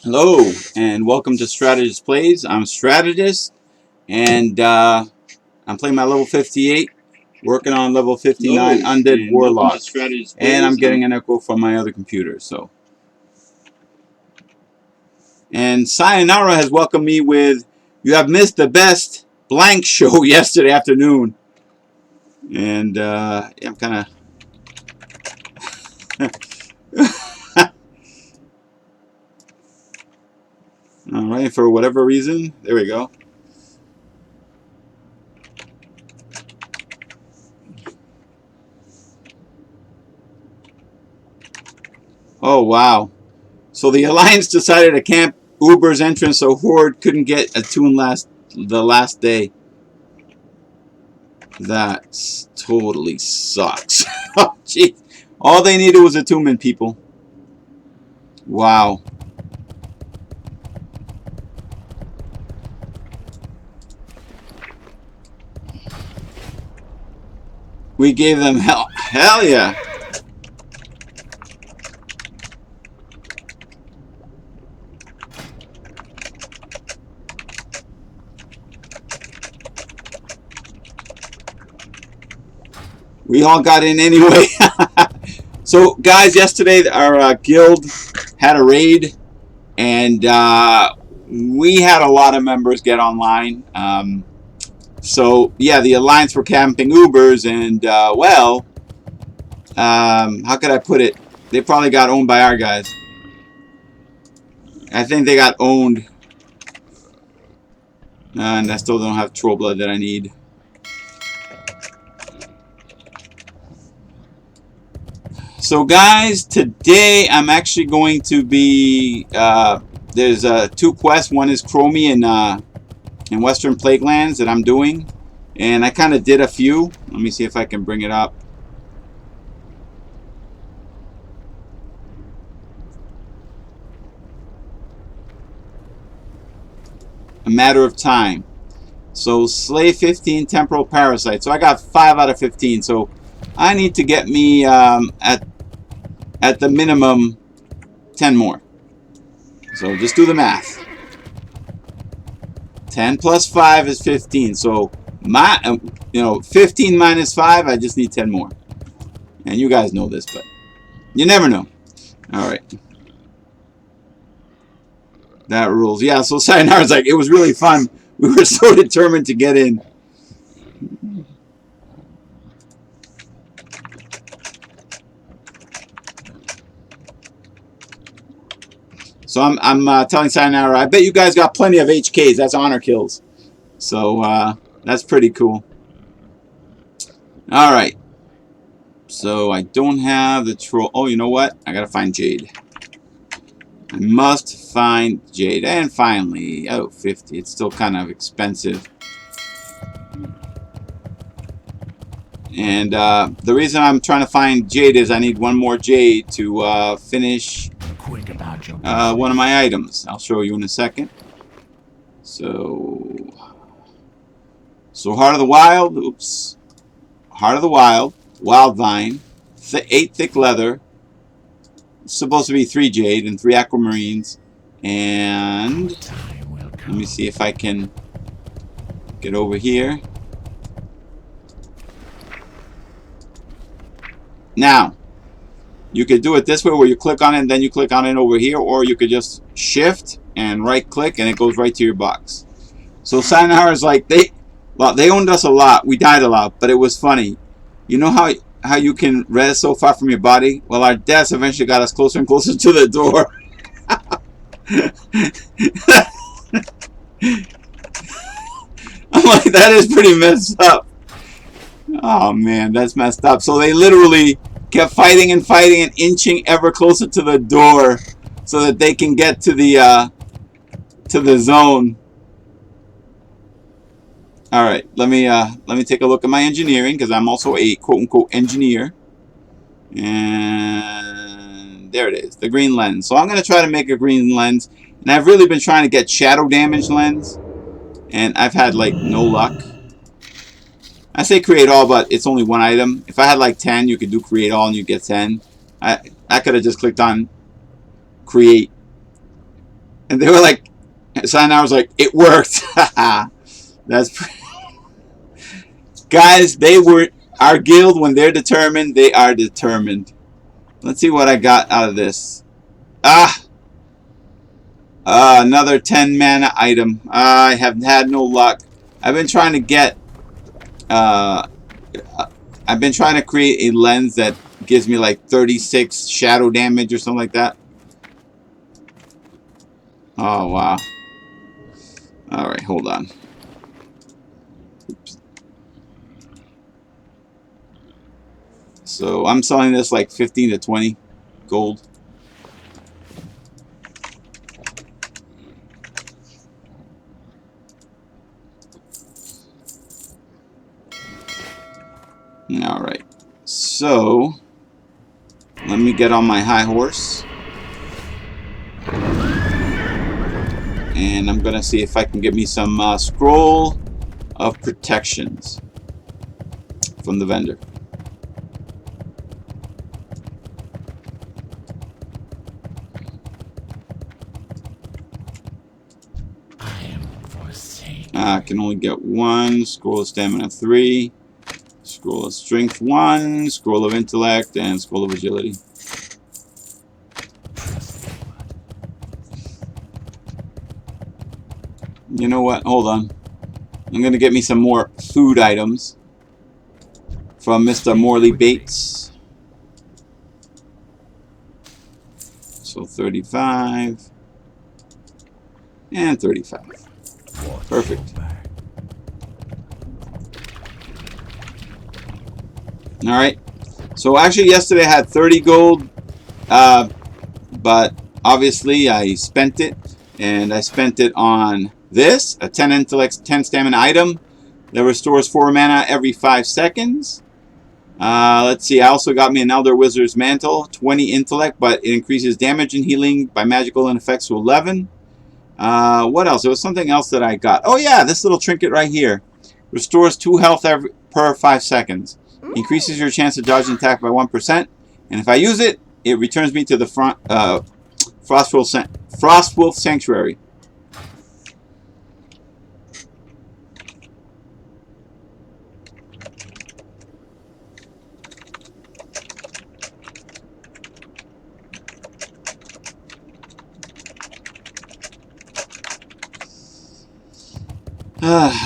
Hello and welcome to Strategyst Plays. I'm Strategyst and I'm playing my level 58, working on level 59 Undead Warlock, and I'm getting an echo from my other computer. And Sayonara has welcomed me with, "You have missed the best blank show yesterday afternoon," and yeah, I'm kind of. Alright, for whatever reason, there we go. Oh wow. So the Alliance decided to camp Uber's entrance so Horde couldn't get a tune the last day. That totally sucks. Oh jeez. All they needed was attunement, people. Wow. We gave them hell. Hell yeah. We all got in anyway. So, guys, yesterday our guild had a raid, and we had a lot of members get online. So, yeah, the Alliance were camping Ubers, and, well, how could I put it? They probably got owned by our guys. I think they got owned. And I still don't have troll blood that I need. So guys, today I'm actually going to be, there's two quests. One is Chromie in Western Plaguelands that I'm doing. And I kind of did a few. Let me see if I can bring it up. A matter of time. So slay 15 temporal parasites. So I got 5 out of 15. So I need to get me at the minimum 10 more. So just do the math. 10 plus 5 is 15. So my 15 minus 5, I just need 10 more. And you guys know this, but you never know. All right. That rules. Yeah, so Sayonara's like, it was really fun. We were so determined to get in. So I'm telling Sayonara, I bet you guys got plenty of HKs. That's honor kills. So that's pretty cool. All right. So I don't have the troll. Oh, you know what? I gotta find Jade. I must find Jade. And finally, oh, 50. It's still kind of expensive. And the reason I'm trying to find Jade is I need one more Jade to finish one of my items. I'll show you in a second. So Heart of the Wild. Oops. Heart of the Wild. Wild Vine. 8 thick leather. It's supposed to be 3 Jade and 3 Aquamarines. And let me see if I can get over here. Now, you could do it this way where you click on it and then you click on it over here, or you could just shift and right click and it goes right to your box. So Sayonara's like, they owned us a lot. We died a lot, but it was funny. You know how you can res so far from your body? Well, our deaths eventually got us closer and closer to the door. I'm like, that is pretty messed up. Oh man, that's messed up. So they literally kept fighting and fighting and inching ever closer to the door so that they can get to the zone. All right, let me take a look at my engineering, because I'm also a quote-unquote engineer. And there it is, the green lens. So I'm going to try to make a green lens. And I've really been trying to get shadow damage lens. And I've had, like, no luck. I say create all, but it's only one item. If I had, like, 10, you could do create all and you get 10. I could have just clicked on create And they were like, Sayonara was like, it worked. That's guys, they were our guild when they're determined, they are determined. Let's see what I got out of this. Another 10 mana item. I have had no luck. I've been trying to get I've been trying to create a lens that gives me like 36 shadow damage or something like that. Oh wow. Alright, hold on. Oops. So I'm selling this like 15 to 20 gold. Alright. So let me get on my high horse. And I'm gonna see if I can get me some scroll of protections from the vendor. I can only get one. Scroll of Stamina 3. Scroll of Strength 1. Scroll of Intellect. And Scroll of Agility. You know what? Hold on. I'm going to get me some more food items from Mr. Morley Bates. So 35. And 35. Perfect. Alright. So actually yesterday I had 30 gold. But obviously I spent it. And I spent it on this. A 10 intellect, 10 stamina item that restores 4 mana every 5 seconds. Let's see. I also got me an Elder Wizard's Mantle. 20 intellect. But it increases damage and healing by magical and effects to 11. What else? There was something else that I got. Oh yeah, this little trinket right here. Restores 2 health per 5 seconds. Increases your chance to dodge an attack by 1%. And if I use it, it returns me to the Frostwolf Sanctuary.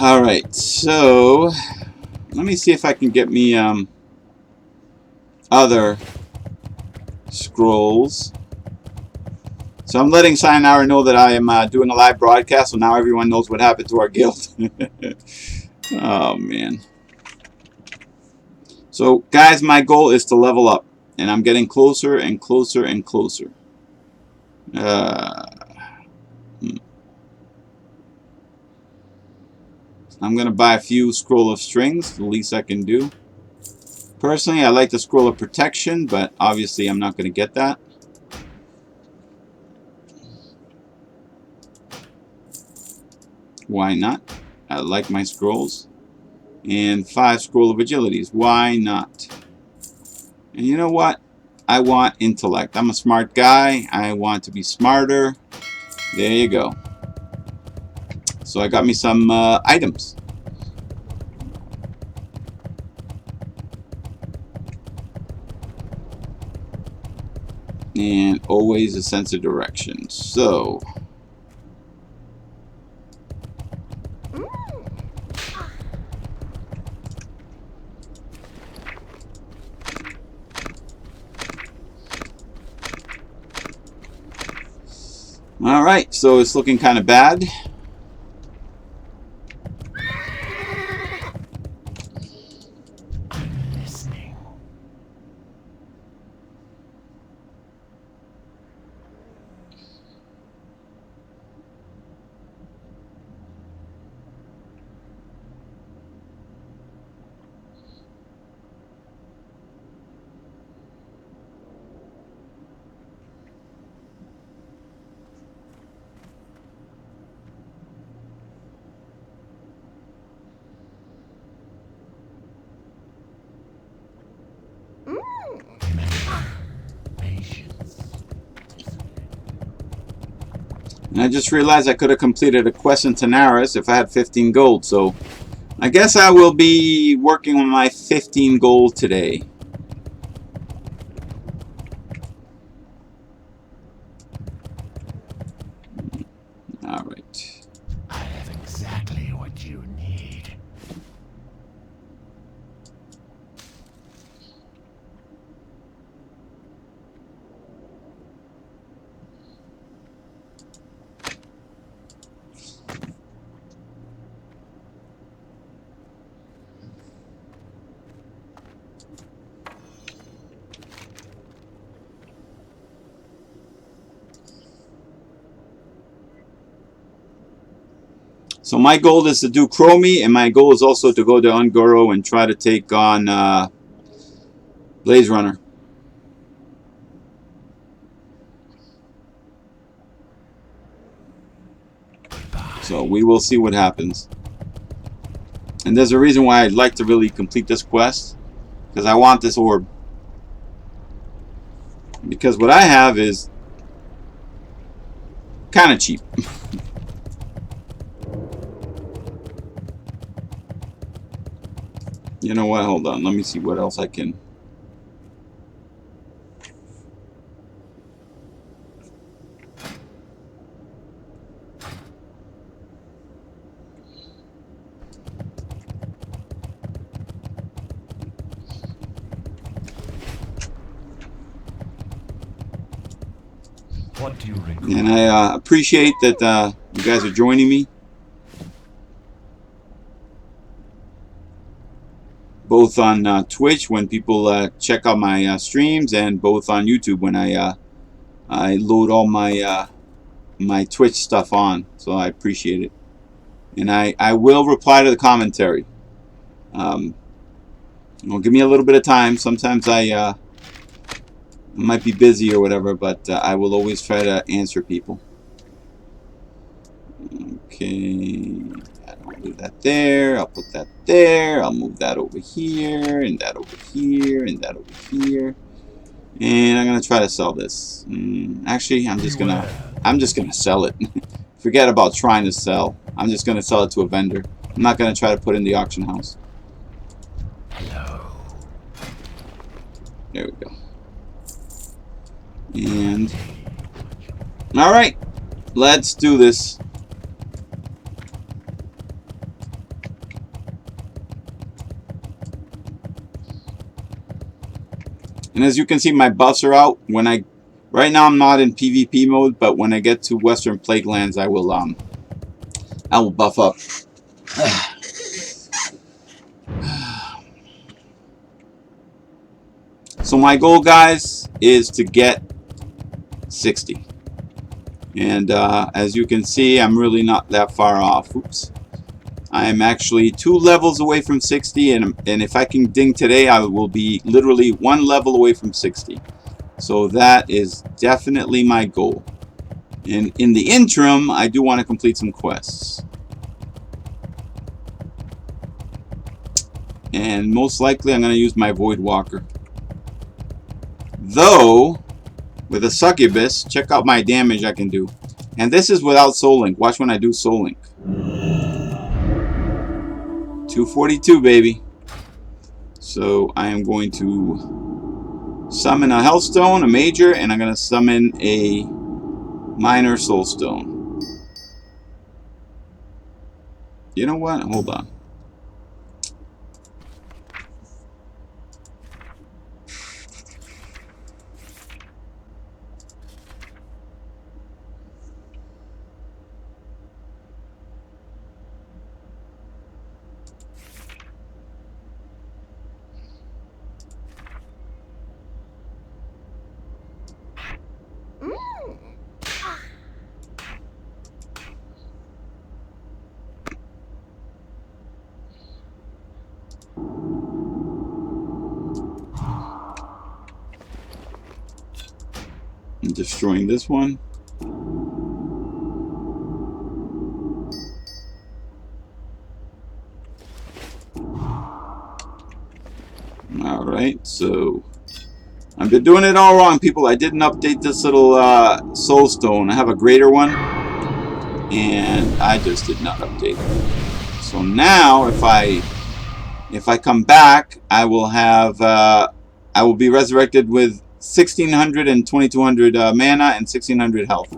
Alright, so let me see if I can get me other scrolls. So I'm letting Sayonara know that I am doing a live broadcast, so now everyone knows what happened to our guild. Oh man. So guys, my goal is to level up, and I'm getting closer and closer and closer. I'm going to buy a few Scroll of Strings, the least I can do. Personally, I like the Scroll of Protection, but obviously I'm not going to get that. Why not? I like my scrolls. And 5 Scroll of Agilities. Why not? And you know what? I want intellect. I'm a smart guy. I want to be smarter. There you go. So I got me some items. And always a sense of direction. So alright, so it's looking kind of bad. And I just realized I could have completed a quest in Tanaris if I had 15 gold. So I guess I will be working on my 15 gold today. All right. I have exactly what you need. So my goal is to do Chromie, and my goal is also to go to Ungoro and try to take on Blazerunner. So we will see what happens. And there's a reason why I'd like to really complete this quest, because I want this orb. Because what I have is kind of cheap. You know what? Hold on. Let me see what else I can. What do you require? And I appreciate that you guys are joining me. Both on Twitch when people check out my streams, and both on YouTube when I load all my my Twitch stuff on. So I appreciate it, and I will reply to the commentary. Well, give me a little bit of time. Sometimes I might be busy or whatever, but I will always try to answer people. Okay. I'll do that there. I'll put that there. I'll move that over here, and that over here, and that over here. And I'm gonna try to sell this. Actually, I'm just gonna sell it. Forget about trying to sell. I'm just gonna sell it to a vendor. I'm not gonna try to put it in the auction house. Hello. There we go. And all right, let's do this. And as you can see, my buffs are out. Right now I'm not in PvP mode, but when I get to Western Plague Lands, I will buff up. So my goal, guys, is to get 60. And as you can see, I'm really not that far off. Oops. I am actually 2 levels away from 60, and if I can ding today, I will be literally 1 level away from 60. So that is definitely my goal. And in the interim, I do want to complete some quests. And most likely, I'm going to use my Void Walker. Though, with a Succubus, check out my damage I can do. And this is without Soul Link. Watch when I do Soul Link. 242, baby. So I am going to summon a Hellstone, a major, and I'm going to summon a minor Soulstone. You know what? Hold on. I'm destroying this one. Alright, so I've been doing it all wrong, people. I didn't update this little soul stone. I have a greater one. and I just did not update. So now, if I come back, I will have I will be resurrected with 1600 and 2200 mana and 1600 health.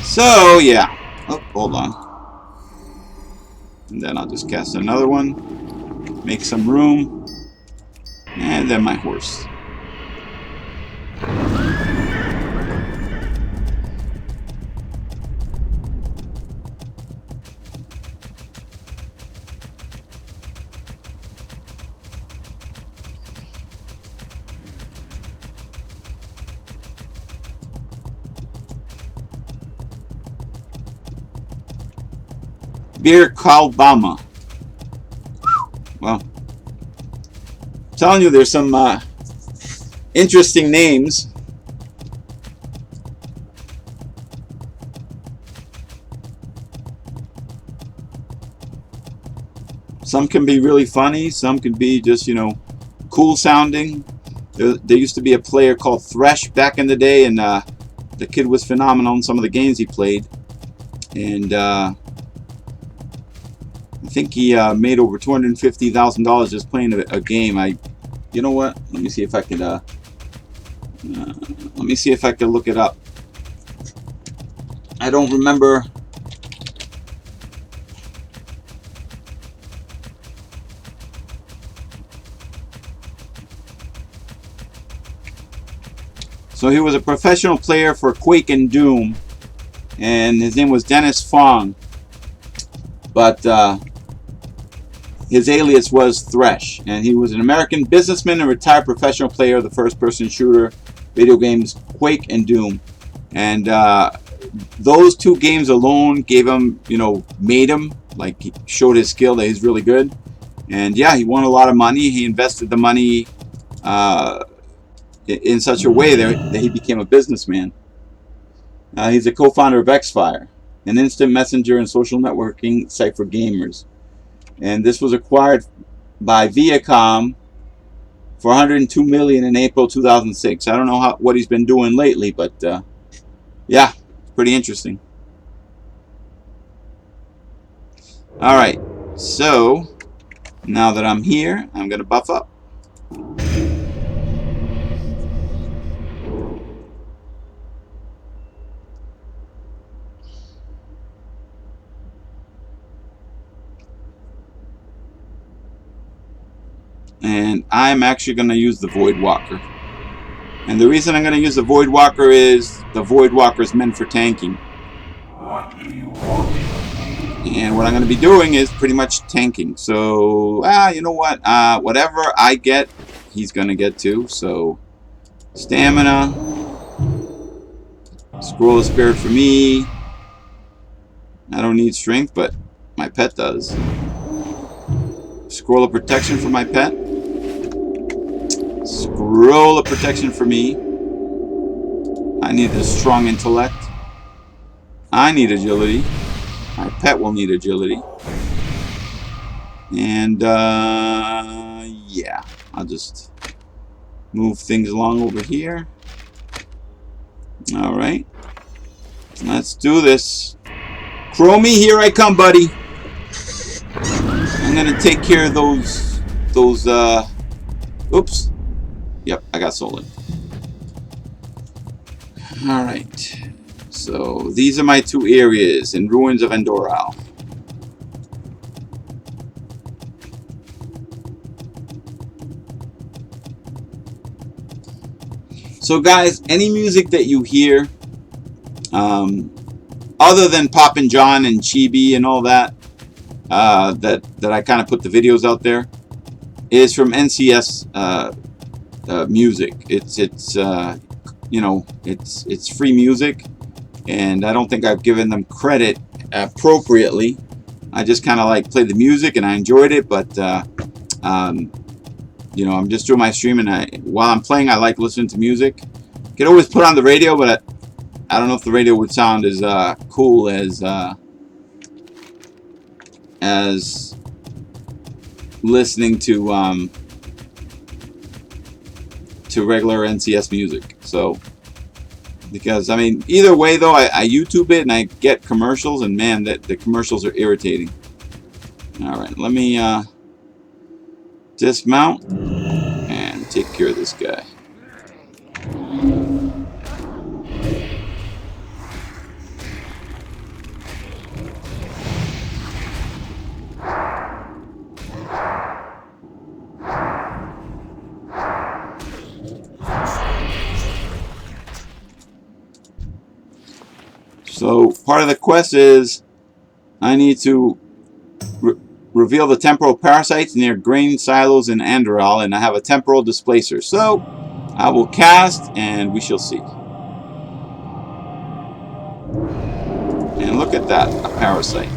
So yeah. Oh, hold on. And then I'll just cast another one, make some room, and then my horse. Beer Kalbama. Well, I'm telling you, there's some interesting names. Some can be really funny. Some can be just, you know, cool sounding. There used to be a player called Thresh back in the day, and the kid was phenomenal in some of the games he played. And I think he made over $250,000 just playing a game. You know what? Let me see if I could. Let me see if I could look it up. I don't remember. So he was a professional player for Quake and Doom, and his name was Dennis Fong. But his alias was Thresh, and he was an American businessman and retired professional player of the first-person shooter video games Quake and Doom. And those two games alone gave him, you know, made him, like, he showed his skill that he's really good. And yeah, he won a lot of money. He invested the money in such a way that he became a businessman. He's a co-founder of Xfire, an instant messenger and social networking site for gamers. And this was acquired by Viacom for $102 million in April 2006. I don't know what he's been doing lately, but yeah, pretty interesting. All right, so now that I'm here, I'm gonna buff up. And I'm actually going to use the Void Walker. And the reason I'm going to use the Void Walker is the Void Walker is meant for tanking. And what I'm going to be doing is pretty much tanking. So, you know what? Whatever I get, he's going to get too. So, stamina. Scroll of Spirit for me. I don't need strength, but my pet does. Scroll of Protection for my pet. Scroll of Protection for me. I need a strong intellect. I need agility. My pet will need agility. And yeah, I'll just move things along over here. Alright. Let's do this. Chromie, here I come, buddy. I'm gonna take care of those oops. Yep, I got solid. Alright. So these are my two areas in Ruins of Endoral. So guys, any music that you hear, other than Poppin' John and Chibi and all that, that I kind of put the videos out there, is from NCS music. It's you know, it's free music, and I don't think I've given them credit appropriately. I just kind of like play the music and I enjoyed it, but you know, I'm just doing my stream, and while I'm playing, I like listening to music. You can always put on the radio, but I don't know if the radio would sound as cool as listening to regular NCS music. So Because, I mean, either way, though, I YouTube it and I get commercials, and man, the commercials are irritating. Alright, let me dismount and take care of this guy. So, part of the quest is I need to reveal the temporal parasites near grain silos in Andorral, and I have a temporal displacer. So, I will cast, and we shall see. And look at that, a parasite.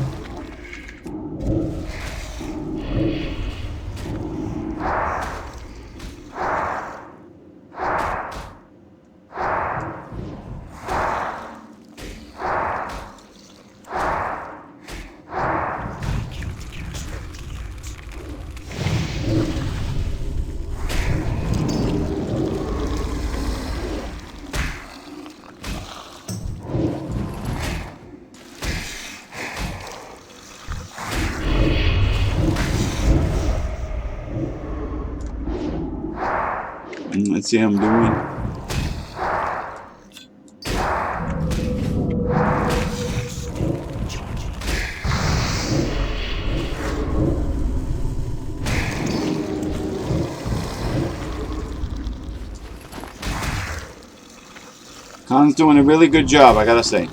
Let's see how I'm doing. Khan's doing a really good job, I gotta say.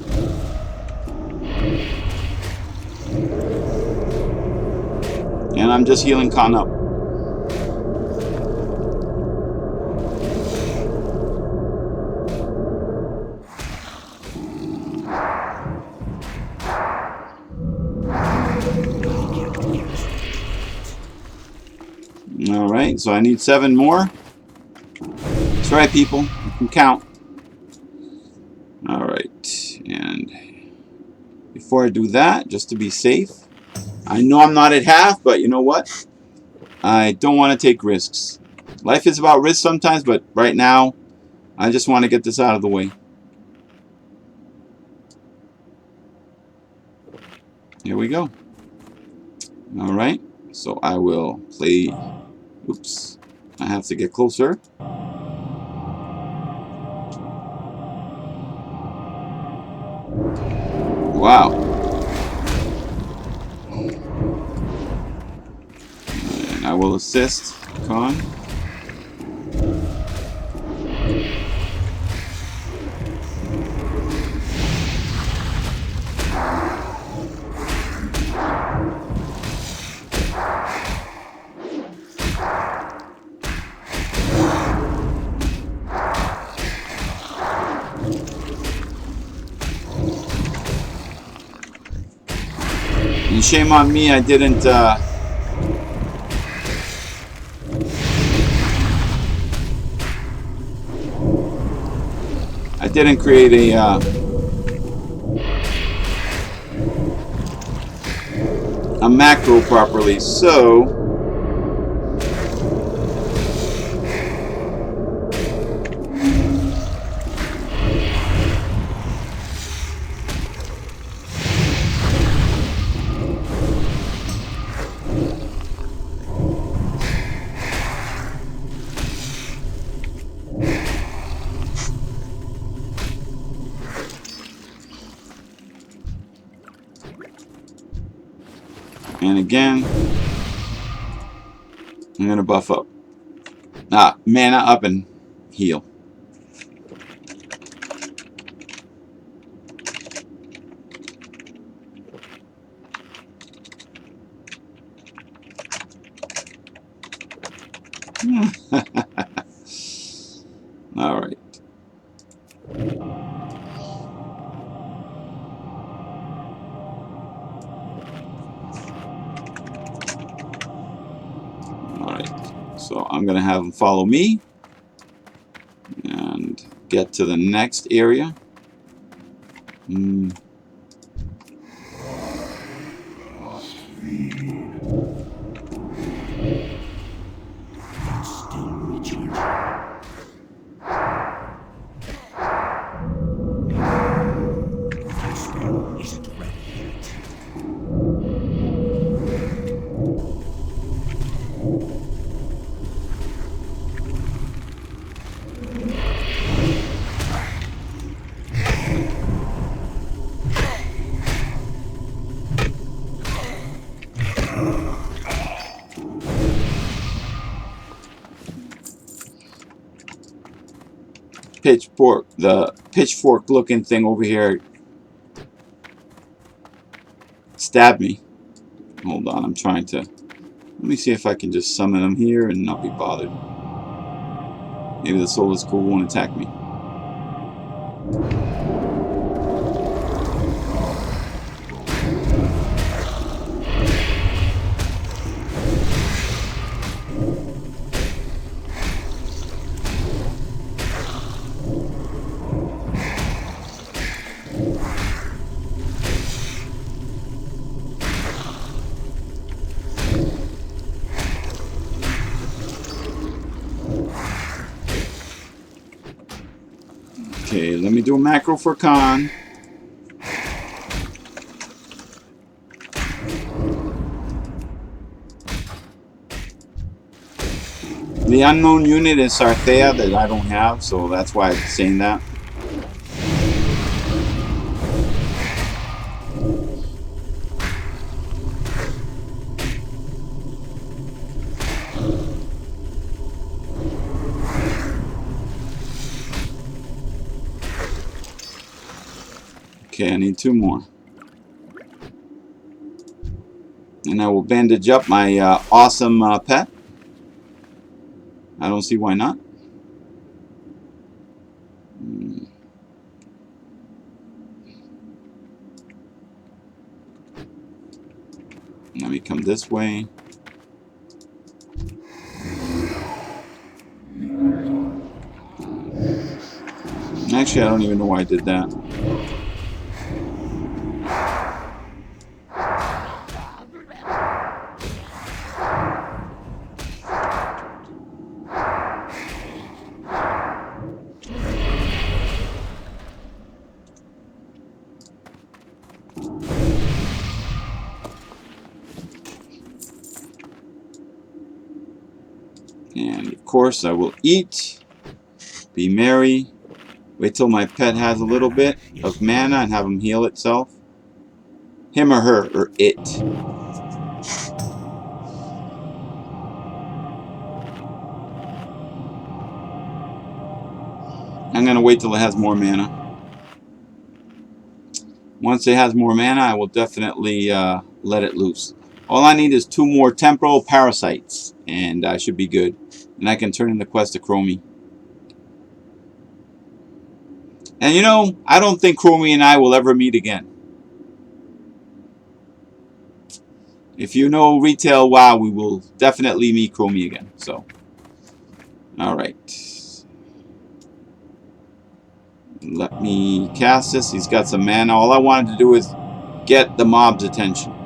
And I'm just healing Khan up. Alright, so I need 7 more. That's right, people. You can count. Alright, and before I do that, just to be safe, I know I'm not at half, but you know what? I don't want to take risks. Life is about risk sometimes, but right now, I just want to get this out of the way. Here we go. Alright, so I will play... Oops, I have to get closer. Wow. And I will assist Khan. And shame on me, I didn't create a macro properly, so and again, I'm gonna buff up. Mana up and heal. All right. So I'm going to have them follow me and get to the next area. pitchfork looking thing over here stabbed me. Hold on, I'm trying to. Let me see if I can just summon him here and not be bothered. Maybe the Soulless Cool won't attack me. Okay, let me do a macro for Khan. The unknown unit is Sarthea that I don't have, so that's why I'm saying that. Okay, I need 2 more. And I will bandage up my awesome pet. I don't see why not. Let me come this way. Actually, I don't even know why I did that. And of course, I will eat, be merry, wait till my pet has a little bit of mana and have him heal itself. Him or her, or it. I'm going to wait till it has more mana. Once it has more mana, I will definitely let it loose. All I need is 2 more temporal parasites, and I should be good. And I can turn in the quest to Chromie. And you know, I don't think Chromie and I will ever meet again. If you know retail WoW, we will definitely meet Chromie again. So, alright. Let me cast this. He's got some mana. All I wanted to do is get the mob's attention.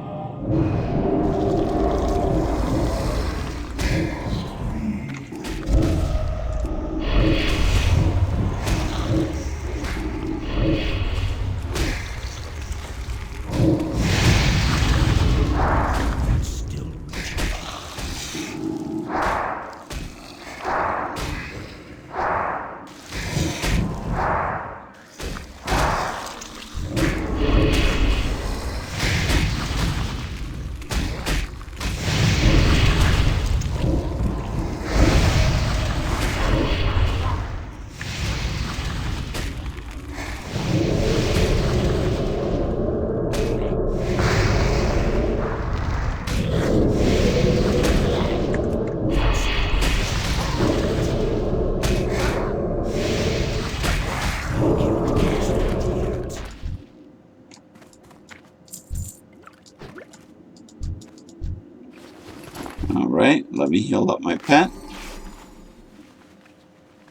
Alright, let me heal up my pet.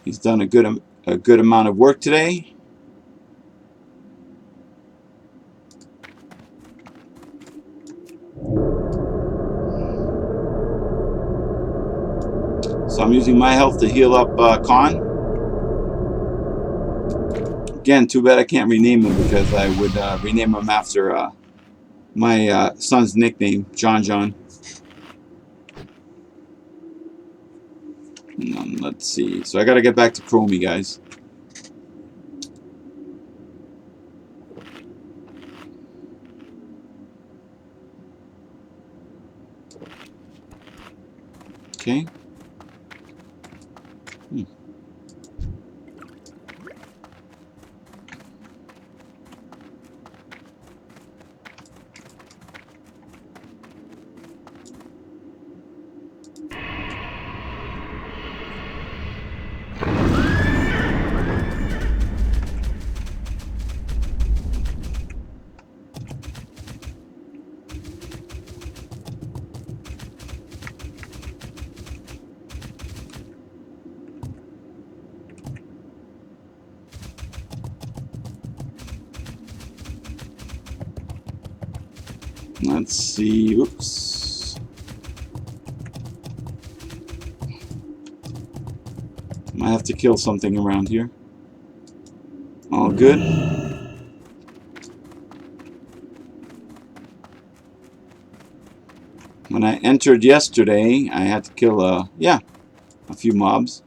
He's done a good amount of work today. So I'm using my health to heal up Khan. Again, too bad I can't rename him because I would rename him after my son's nickname, John. Let's see. So I got to get back to Chromie, guys. Okay. Let's see. Oops. Might have to kill something around here. All good. When I entered yesterday, I had to kill a few mobs.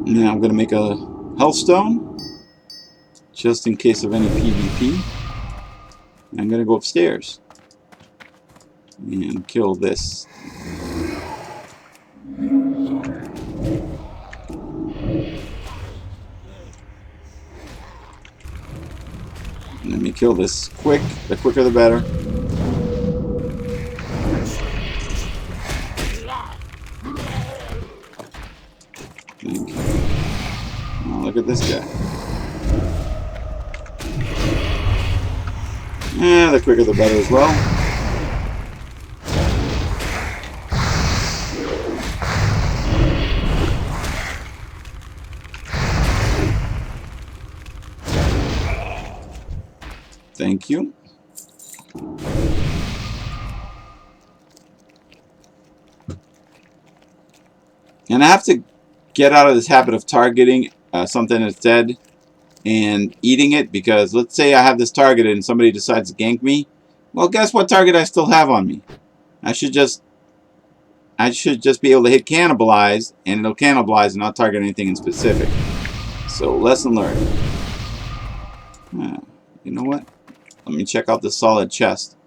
Now I'm going to make a health stone, just in case of any PvP. I'm going to go upstairs and kill this. Let me kill this quick. The quicker the better. Thank you. Oh, look at this guy. The quicker the better as well. Thank you. And I have to get out of this habit of targeting something that's dead and eating it, because let's say I have this targeted and somebody decides to gank me. Well, guess what target I still have on me? I should just be able to hit cannibalize, and it'll cannibalize and not target anything in specific. So lesson learned. You know what? Let me check out this solid chest.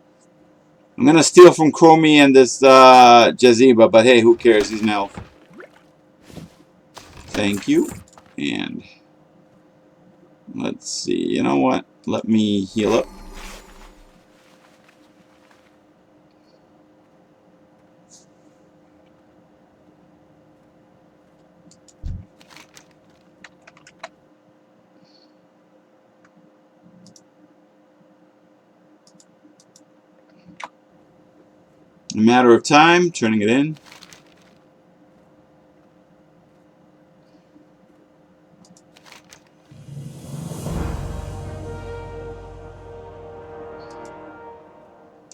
I'm gonna steal from Chromie and this Jaziba, but hey, who cares? He's an elf. Thank you. And let's see. You know what? Let me heal up. A matter of time, turning it in.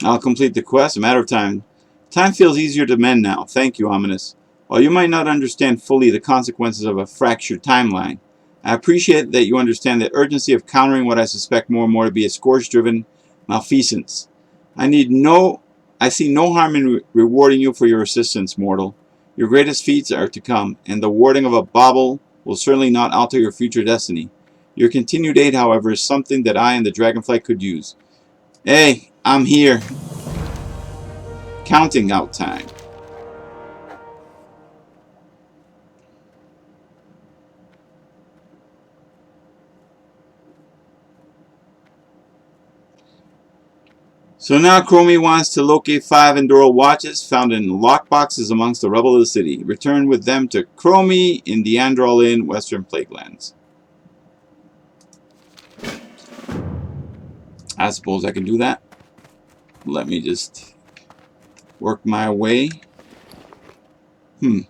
I'll complete the quest. A matter of time. Time feels easier to mend now. Thank you, Ominus. While you might not understand fully the consequences of a fractured timeline, I appreciate that you understand the urgency of countering what I suspect more and more to be a Scourge-driven malfeasance. I see no harm in rewarding you for your assistance, mortal. Your greatest feats are to come, and the warding of a bauble will certainly not alter your future destiny. Your continued aid, however, is something that I and the Dragonflight could use. Hey, I'm here. Counting out time. So now Chromie wants to locate 5 Enduro watches found in lockboxes amongst the rubble of the city. Return with them to Chromie in the Androl Inn, Western Plaguelands. I suppose I can do that. Let me just work my way. I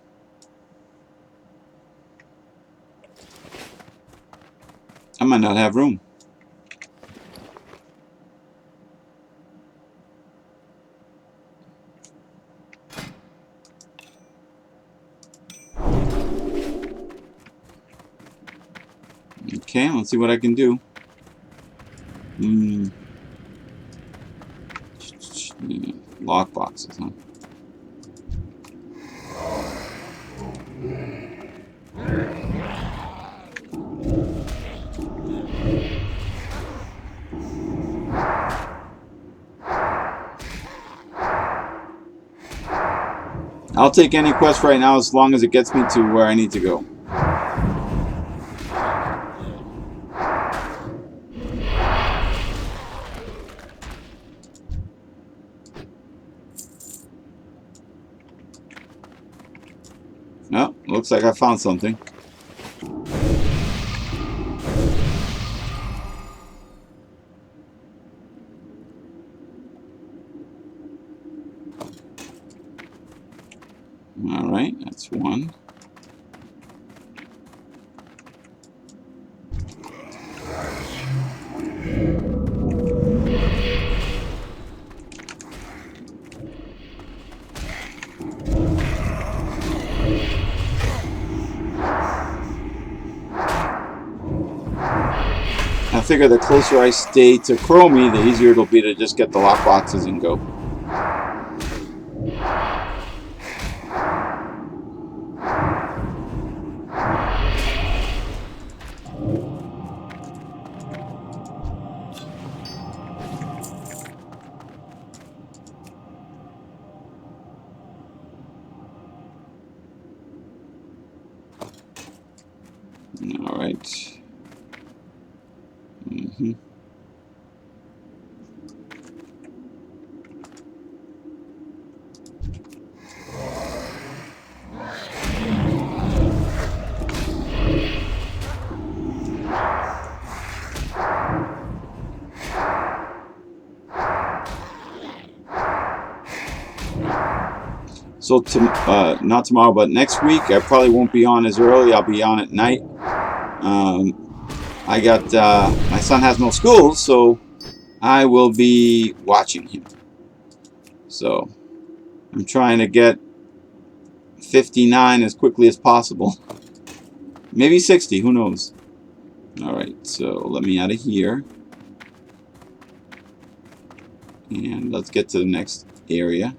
might not have room. Okay, let's see what I can do. Lock boxes, huh? I'll take any quest right now as long as it gets me to where I need to go. looks like I found something. Alright, that's one. I figure the closer I stay to Chromie, the easier it'll be to just get the lockboxes and go. Alright. So, not tomorrow, but next week, I probably won't be on as early. I'll be on at night. I got, my son has no school, so I will be watching him. So, I'm trying to get 59 as quickly as possible. Maybe 60, who knows. Alright, so let me out of here. And let's get to the next area.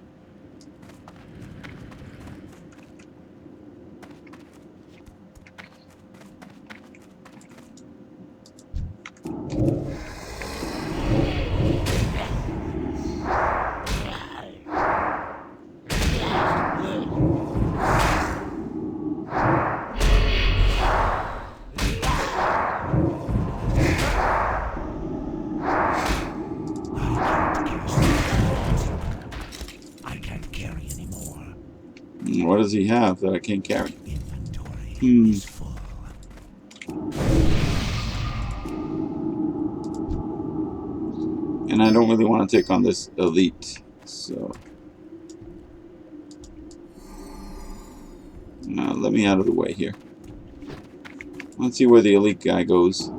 What does he have that I can't carry? And I don't really want to take on this elite, so let me out of the way here. Let's see where the elite guy goes.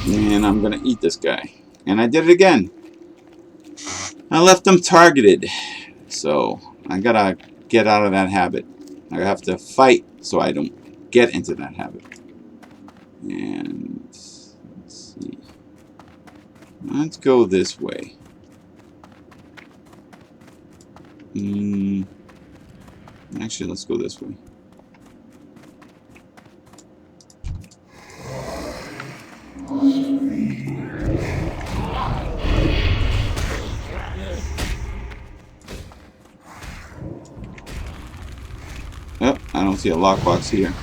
And I'm gonna eat this guy. And I did it again. I left him targeted. So I gotta get out of that habit. I have to fight so I don't get into that habit. And let's see. Let's go this way. Actually, let's go this way. Oh, I don't see a lockbox here.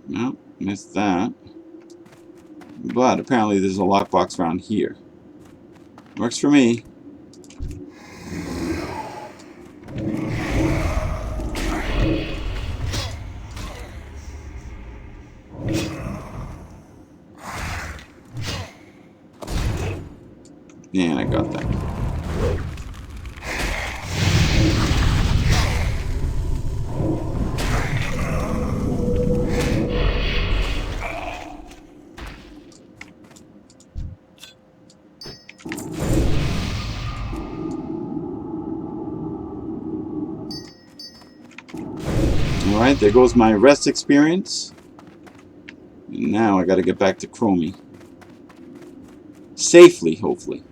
No, missed that. But apparently there's a lockbox around here. Works for me. And I got that. Alright, there goes my rest experience. And now I gotta get back to Chromie. Safely, hopefully.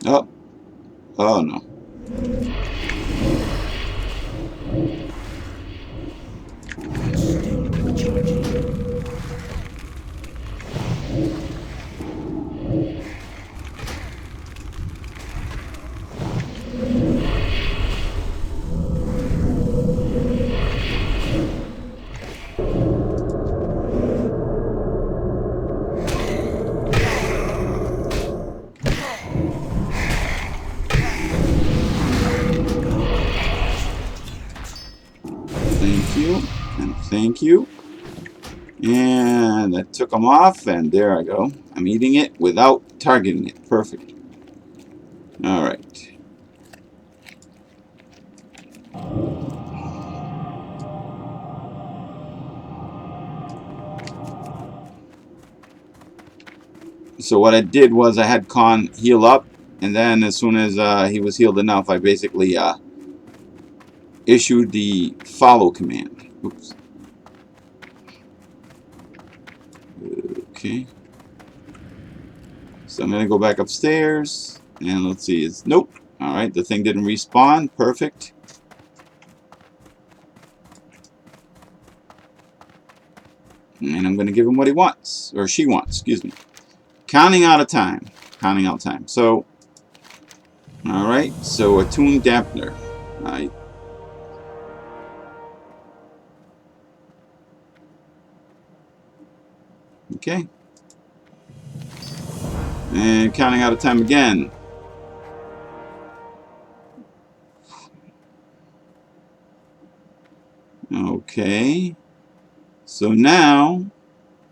Oh. Oh no. Thank you, and thank you. And I took them off, and there I go. I'm eating it without targeting it. Perfect. Alright. So what I did was I had Khan heal up, and then as soon as he was healed enough, I basically issued the follow command. Oops. Okay. So I'm going to go back upstairs, and let's see. It's nope. Alright, the thing didn't respawn. Perfect. And I'm going to give him what he wants, or she wants, excuse me. Counting out of time. Counting out time. So, alright, so a tune dampener. Okay. And counting out of time again. Okay. So now,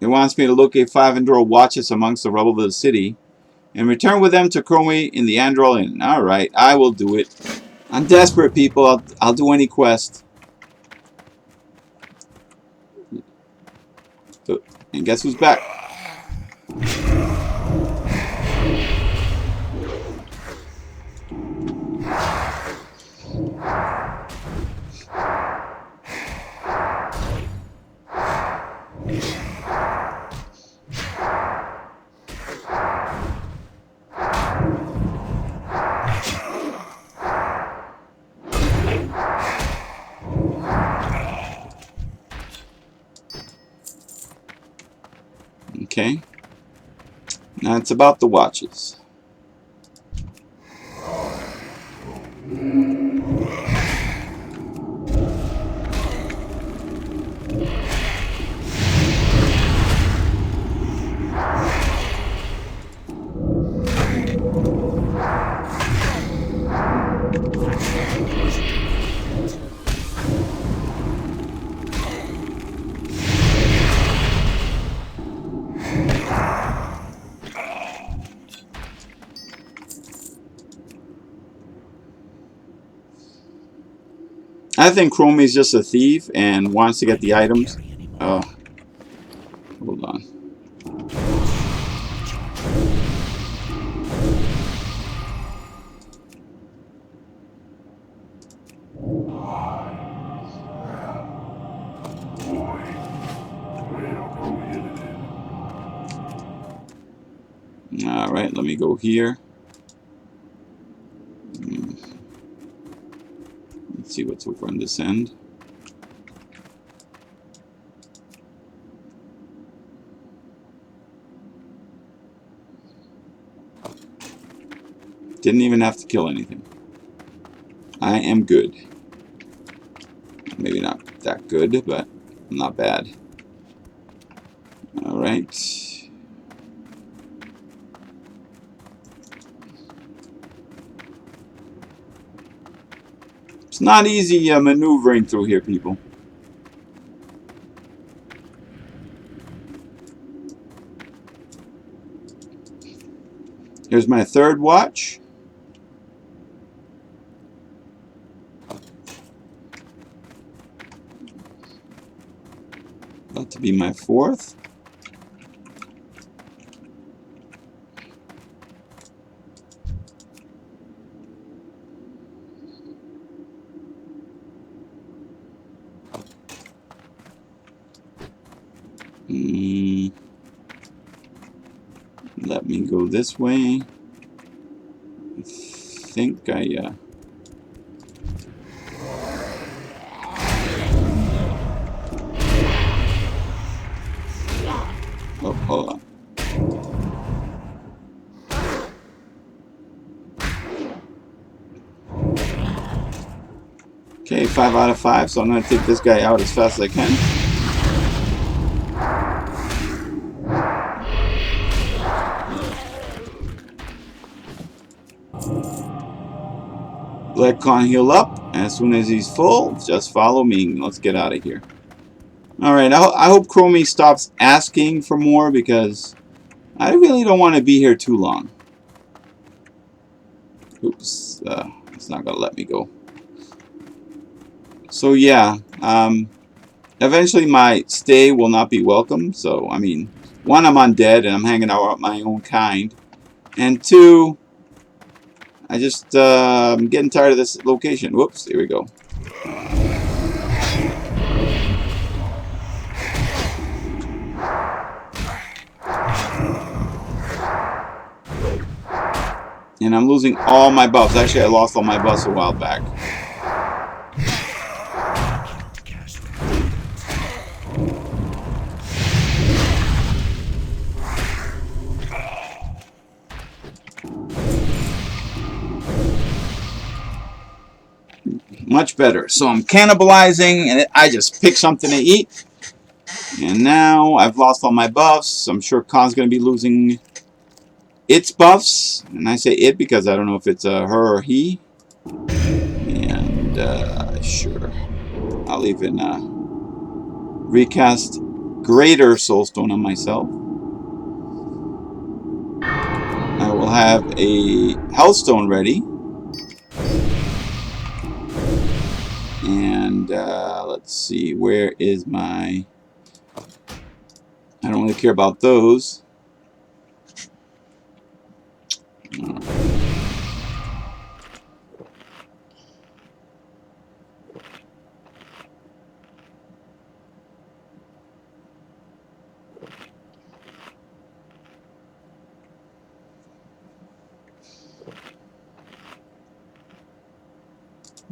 it wants me to locate 5 Android watches amongst the rubble of the city and return with them to Chromie in the Android Inn. Alright, I will do it. I'm desperate, people. I'll do any quest. And guess who's back? Okay. Now it's about the watches. I think Chromie's just a thief and wants to get the items. Oh, hold on. All right, let me go here. Let's see what's over on this end. Didn't even have to kill anything. I am good. Maybe not that good, but not bad. All right. not easy maneuvering through here, people. Here's my third watch. About to be my fourth. Let me go this way. I think oh, hold on. Okay, 5 out of 5, so I'm going to take this guy out as fast as I can. Let Con heal up. As soon as he's full, just follow me. Let's get out of here. Alright, I hope Chromie stops asking for more because I really don't want to be here too long. Oops, it's not going to let me go. So yeah, eventually my stay will not be welcome. So, I mean, one, I'm undead and I'm hanging out with my own kind. And two, I just, I'm getting tired of this location. Whoops, here we go. And I'm losing all my buffs. Actually, I lost all my buffs a while back. Much better. So I'm cannibalizing, and I just pick something to eat. And now I've lost all my buffs. I'm sure Khan's going to be losing its buffs. And I say it because I don't know if it's her or he. And sure. I'll even recast Greater Soulstone on myself. I will have a Healthstone ready. And let's see, where is my... I don't really care about those.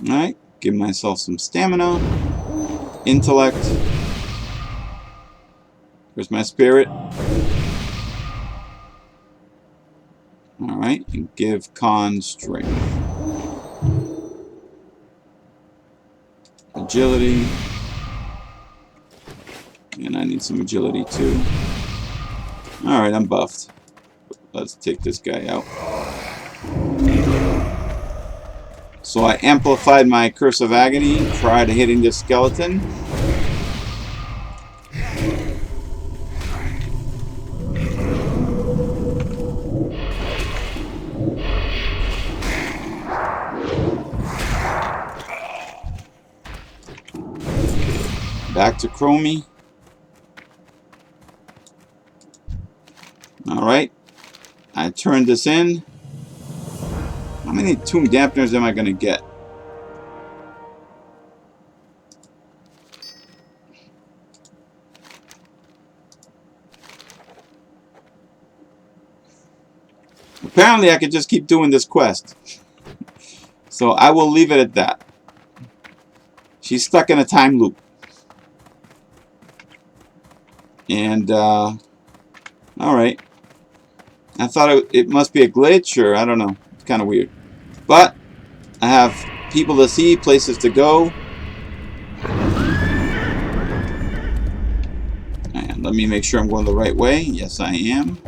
Alright, give myself some stamina, intellect. Where's my spirit? Alright, and give Khan strength. Agility. And I need some agility too. Alright, I'm buffed. Let's take this guy out. So I amplified my Curse of Agony prior to hitting this skeleton. Back to Chromie. Alright. I turned this in. How many tomb dampeners am I going to get? Apparently I could just keep doing this quest. So I will leave it at that. She's stuck in a time loop. And, alright. I thought it must be a glitch, or I don't know. It's kind of weird. But I have people to see, places to go. And let me make sure I'm going the right way. Yes, I am.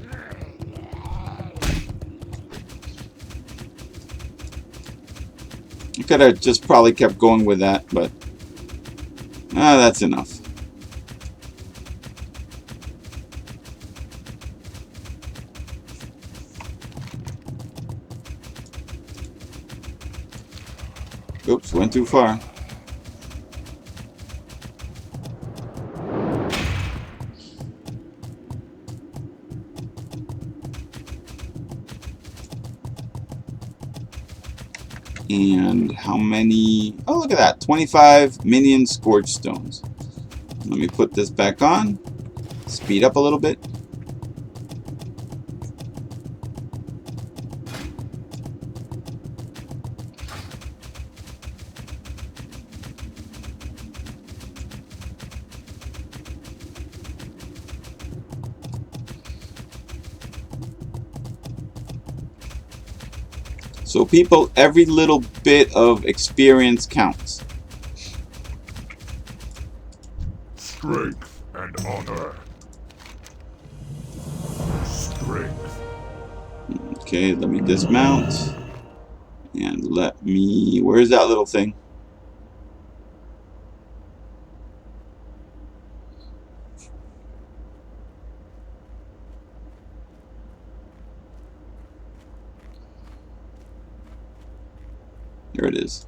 I Could have just probably kept going with that, but that's enough. Oops, went too far. And how many? Oh, look at that. 25 minion scorch stones. Let me put this back on. Speed up a little bit. So people, every little bit of experience counts. Strength and honor. Strength. Okay, let me dismount. And let me... Where's that little thing? There it is.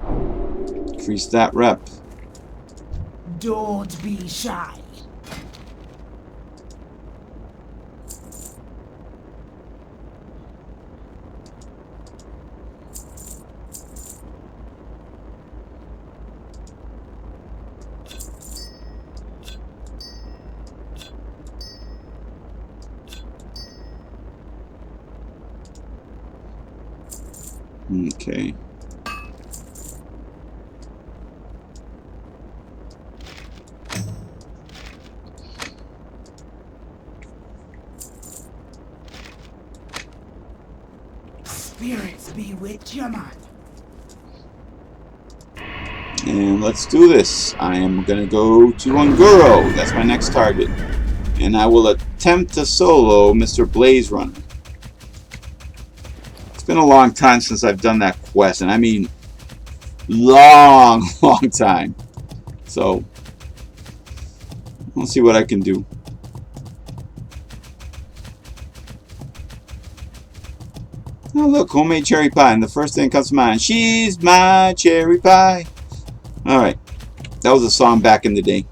Increase that rep. Don't be shy. Okay. Spirits be with you, man. And let's do this. I am going to go to Unguro. That's my next target. And I will attempt to solo Mr. Blazerunner. It's been a long time since I've done that quest. And I mean, long time. So, we'll see what I can do. Oh, look, homemade cherry pie. And the first thing that comes to mind, she's my cherry pie. Alright. That was a song back in the day.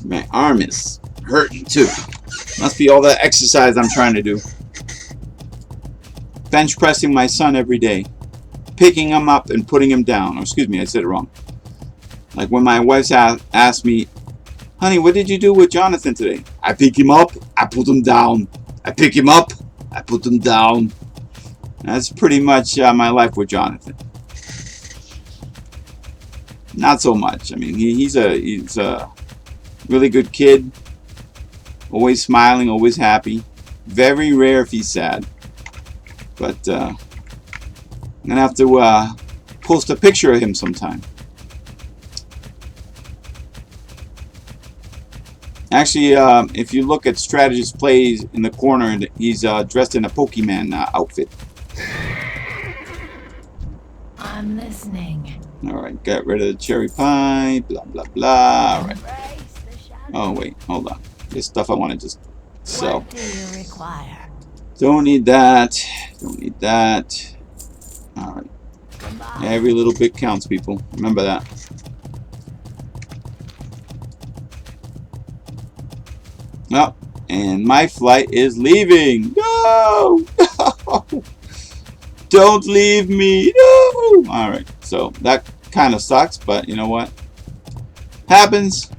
My arm is hurting too. Must be all that exercise I'm trying to do. Bench pressing my son every day. Picking him up and putting him down. Or excuse me, I said it wrong. Like when my wife asked me, honey, what did you do with Jonathan today? I pick him up, I put him down. I pick him up, I put him down. That's pretty much my life with Jonathan. Not so much. I mean, he's a really good kid. Always smiling, always happy. Very rare if he's sad. But I'm gonna have to post a picture of him sometime. Actually, if you look at Strategyst plays in the corner, he's dressed in a Pokemon outfit. I'm listening. Alright, get rid of the cherry pie, blah blah blah. Alright. Oh wait, hold on. This stuff I want to just sell. What do you require? Don't need that. Don't need that. Alright. Every little bit counts, people. Remember that. Oh, and my flight is leaving. No! No! Don't leave me. No! Alright, so that kind of sucks, but you know what? Happens.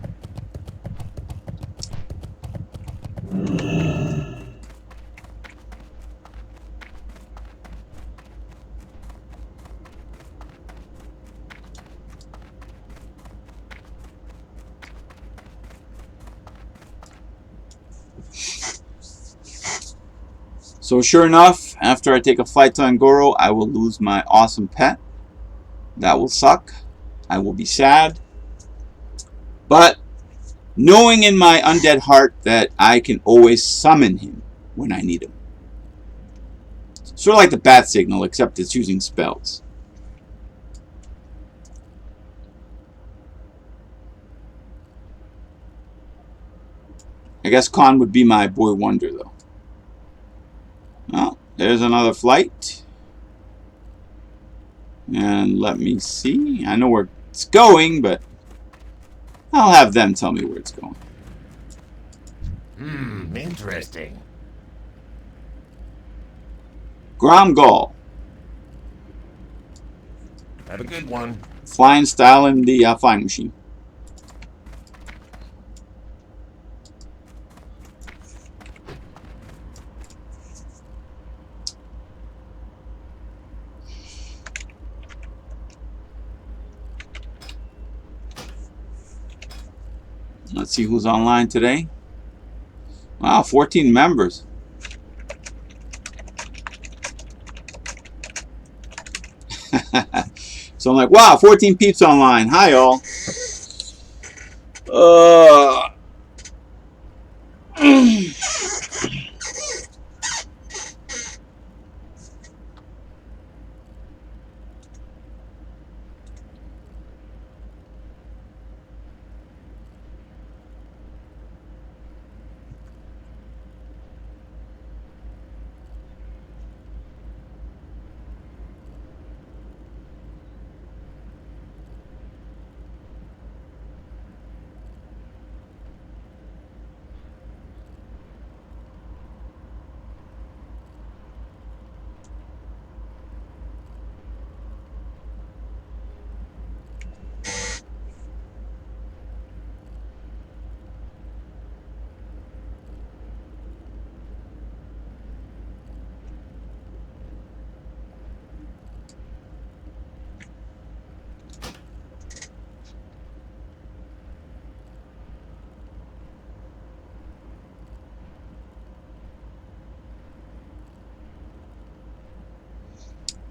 So sure enough, after I take a flight to Unguro, I will lose my awesome pet. That will suck. I will be sad. But knowing in my undead heart that I can always summon him when I need him. Sort of like the bat signal, except it's using spells. I guess Khan would be my boy wonder, though. Well, there's another flight. And let me see. I know where it's going, but I'll have them tell me where it's going. Interesting. Gromgall. Have a good one. Flying style in the flying machine. Let's see who's online today. Wow, 14 members. So I'm like, wow, 14 peeps online. Hi, all.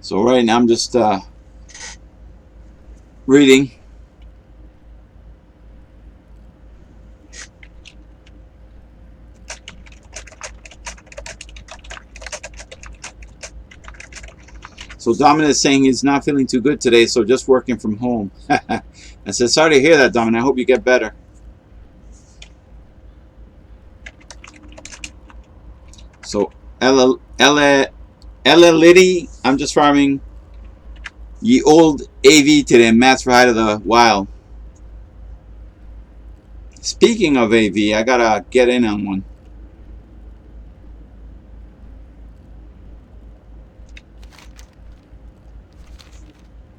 So right now I'm just reading. So Dominic is saying he's not feeling too good today, so just working from home. I said, sorry to hear that, Dominic. I hope you get better. So Ella Liddy, I'm just farming ye old AV today. Mats for Height of the Wild. Speaking of AV, I gotta get in on one.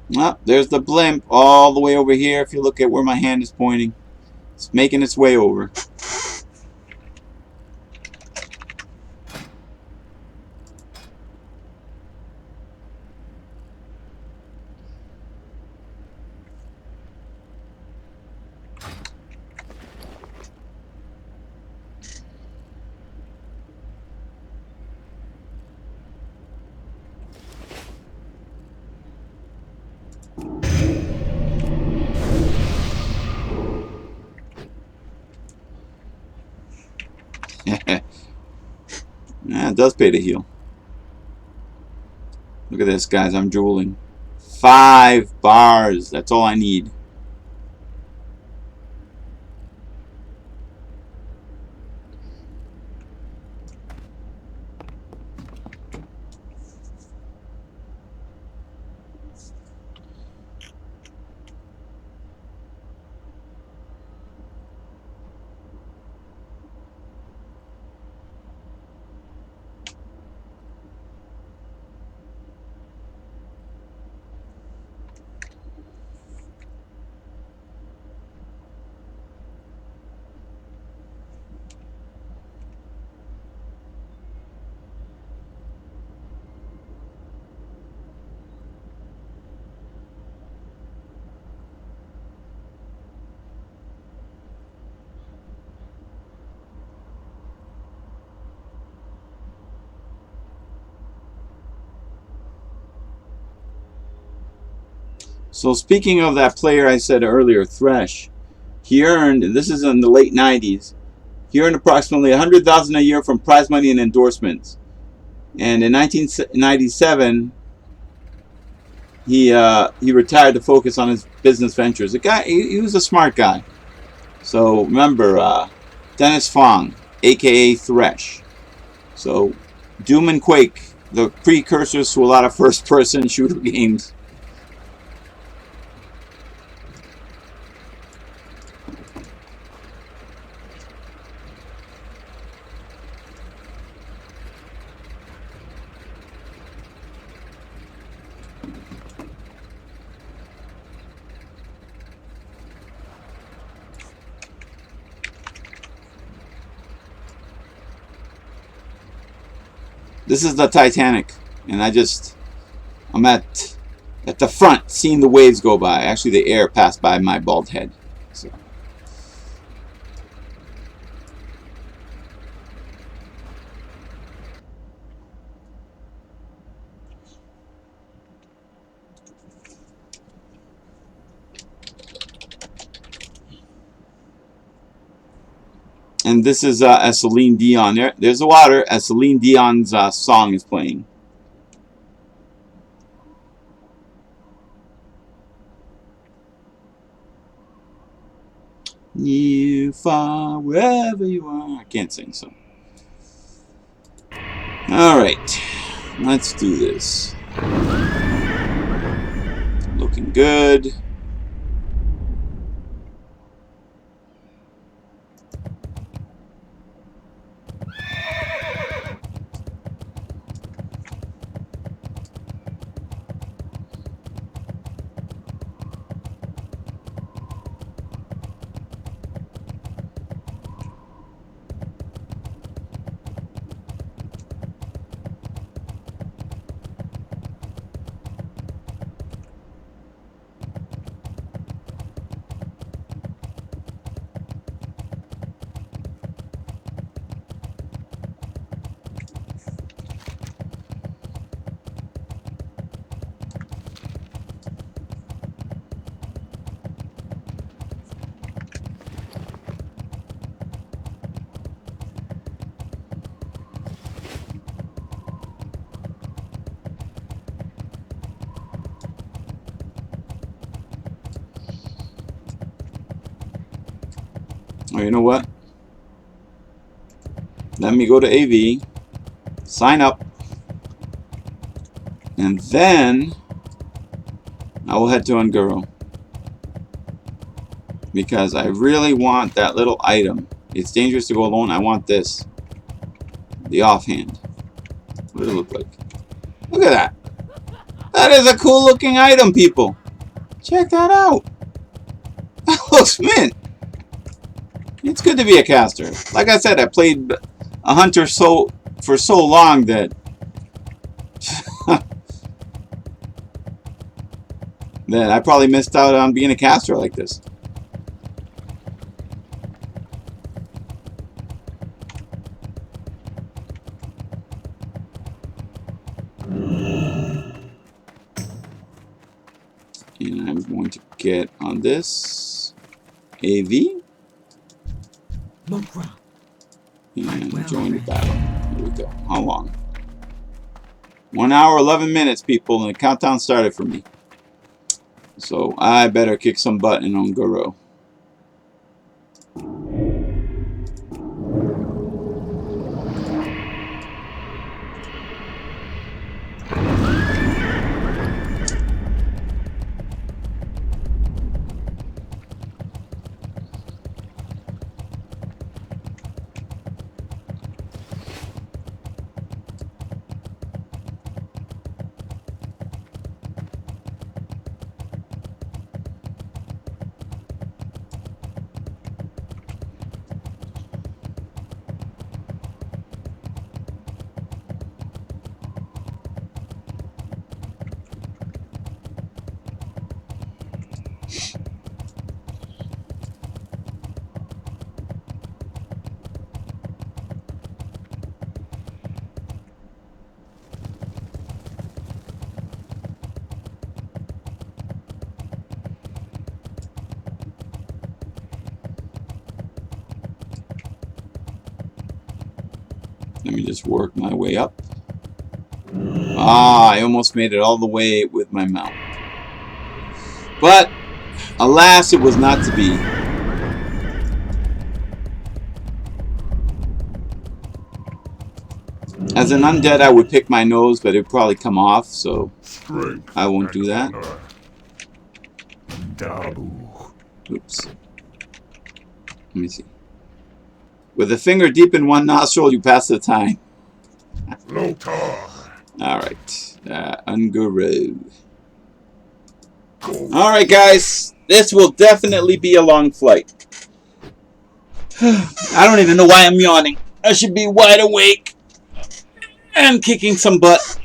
Well, there's the blimp all the way over here. If you look at where my hand is pointing, it's making its way over. Yeah, it does pay to heal. Look at this, guys. I'm drooling. 5 bars. That's all I need. So speaking of that player I said earlier, Thresh, he earned, this is in the late 90s, he earned approximately $100,000 a year from prize money and endorsements. And in 1997, he retired to focus on his business ventures. The guy, he was a smart guy. So remember, Dennis Fong, aka Thresh. So Doom and Quake, the precursors to a lot of first-person shooter games. This is the Titanic, and I'm at the front, seeing the waves go by. Actually, the air passed by my bald head. So. And this is as Celine Dion. There's the water as Celine Dion's song is playing. Near, far, wherever you are. I can't sing, so. Alright. Let's do this. Looking good. Oh, you know what? Let me go to AV, sign up, and then I will head to Unguro. Because I really want that little item. It's dangerous to go alone. I want this. The offhand. What does it look like? Look at that. That is a cool looking item, people. Check that out. That looks mint. It's good to be a caster. Like I said, I played a hunter for so long that that I probably missed out on being a caster like this. And I'm going to get on this AV. And join the battle. Here we go. How long? 1 hour, 11 minutes, people, and the countdown started for me. So I better kick some butt in Unguro. Let me just work my way up. Ah, I almost made it all the way with my mount. But, alas, it was not to be. As an undead, I would pick my nose, but it would probably come off, so Strength I won't and do that. honor. Dabu. Oops. Let me see. With a finger deep in one nostril, you pass the time. Lotar. Alright. Unguru. Alright, guys. This will definitely be a long flight. I don't even know why I'm yawning. I should be wide awake and kicking some butt.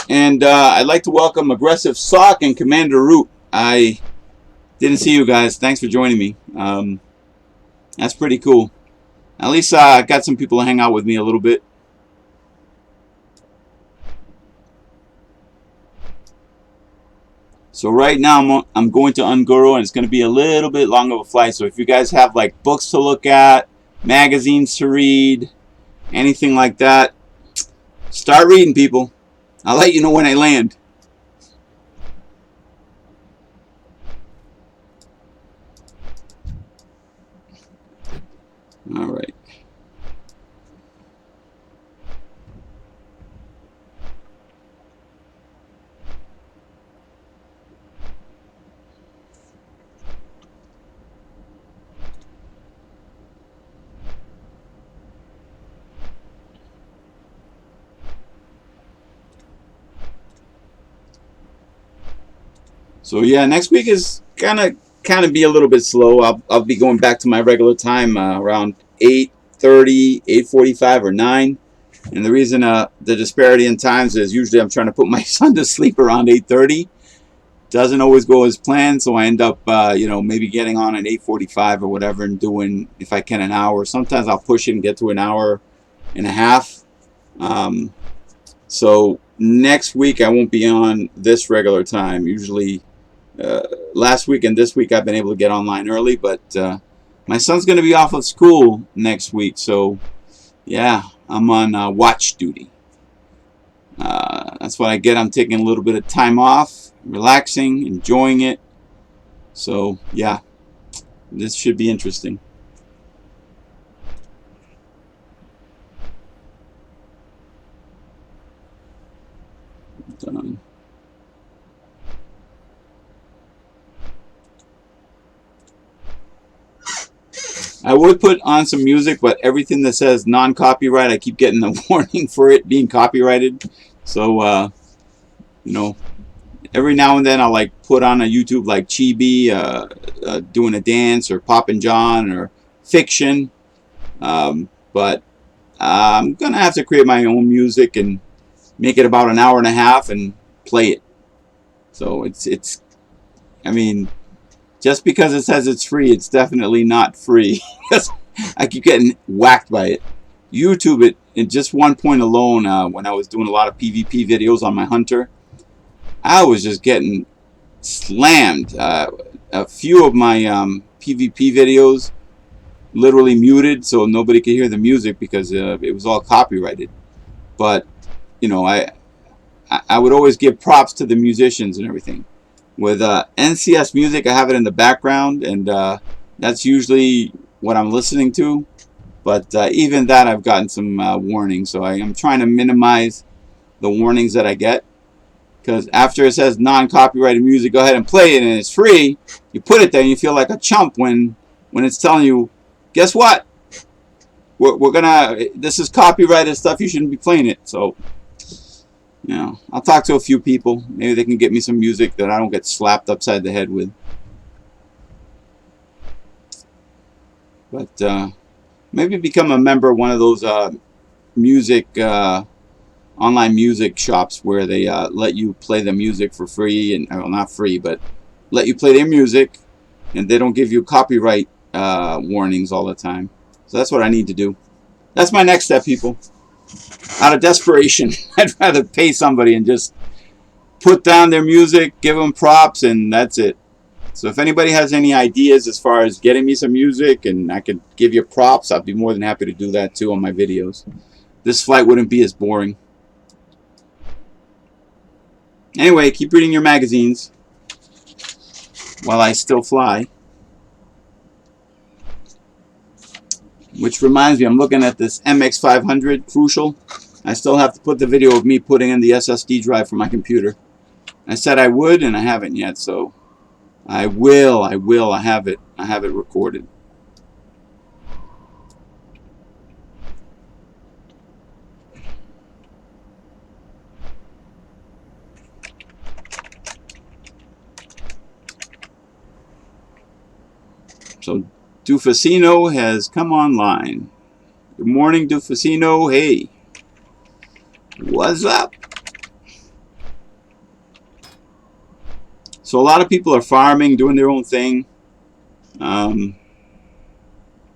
And I'd like to welcome Aggressive Sock and Commander Root. I didn't see you guys. Thanks for joining me. That's pretty cool. At least I got some people to hang out with me a little bit. So right now I'm going to Ungoro, and it's going to be a little bit long of a flight. So if you guys have like books to look at, magazines to read, anything like that, start reading, people. I'll let you know when I land. All right. So yeah, next week is gonna kind of be a little bit slow. I'll be going back to my regular time around 8:30, 8:45, or 9. And the reason the disparity in times is usually I'm trying to put my son to sleep around 8:30. Doesn't always go as planned, so I end up you know, maybe getting on at 8:45 or whatever and doing, if I can, an hour. Sometimes I'll push it and get to an hour and a half. So next week I won't be on this regular time. Usually last week and this week I've been able to get online early, but my son's going to be off of school next week, so yeah, I'm on watch duty. That's what I get. I'm taking a little bit of time off, relaxing, enjoying it. So yeah, this should be interesting. Done. I would put on some music, but everything that says non-copyright, I keep getting a warning for it being copyrighted. So, you know, every now and then I'll like put on a YouTube like Chibi doing a dance, or Poppin' John, or Fiction. But I'm going to have to create my own music and make it about an hour and a half and play it. So it's I mean, just because it says it's free, it's definitely not free. I keep getting whacked by it. YouTube, it in just one point alone, when I was doing a lot of PvP videos on my Hunter, I was just getting slammed. A few of my PvP videos literally muted so nobody could hear the music because it was all copyrighted. But you know, I would always give props to the musicians and everything. With NCS music, I have it in the background, and that's usually what I'm listening to. But even that, I've gotten some warnings, so I am trying to minimize the warnings that I get. Because after it says non-copyrighted music, go ahead and play it, and it's free, you put it there, and you feel like a chump when it's telling you, guess what? We're gonna, this is copyrighted stuff, you shouldn't be playing it. So, you know, I'll talk to a few people. Maybe they can get me some music that I don't get slapped upside the head with. But maybe become a member of one of those music online music shops where they let you play the music for free, and well, not free, but let you play their music, and they don't give you copyright warnings all the time. So that's what I need to do. That's my next step, people. out of desperation. I'd rather pay somebody and just put down their music, give them props, and that's it. So if anybody has any ideas as far as getting me some music and I could give you props, I'd be more than happy to do that too on my videos. This flight wouldn't be as boring. Anyway, keep reading your magazines while I still fly. Which reminds me, I'm looking at this MX500 Crucial. I still have to put the video of me putting in the SSD drive for my computer. I said I would, and I haven't yet, so I will. I have it recorded. So Dufacino has come online. Good morning, Dufacino. Hey, what's up? So a lot of people are farming, doing their own thing.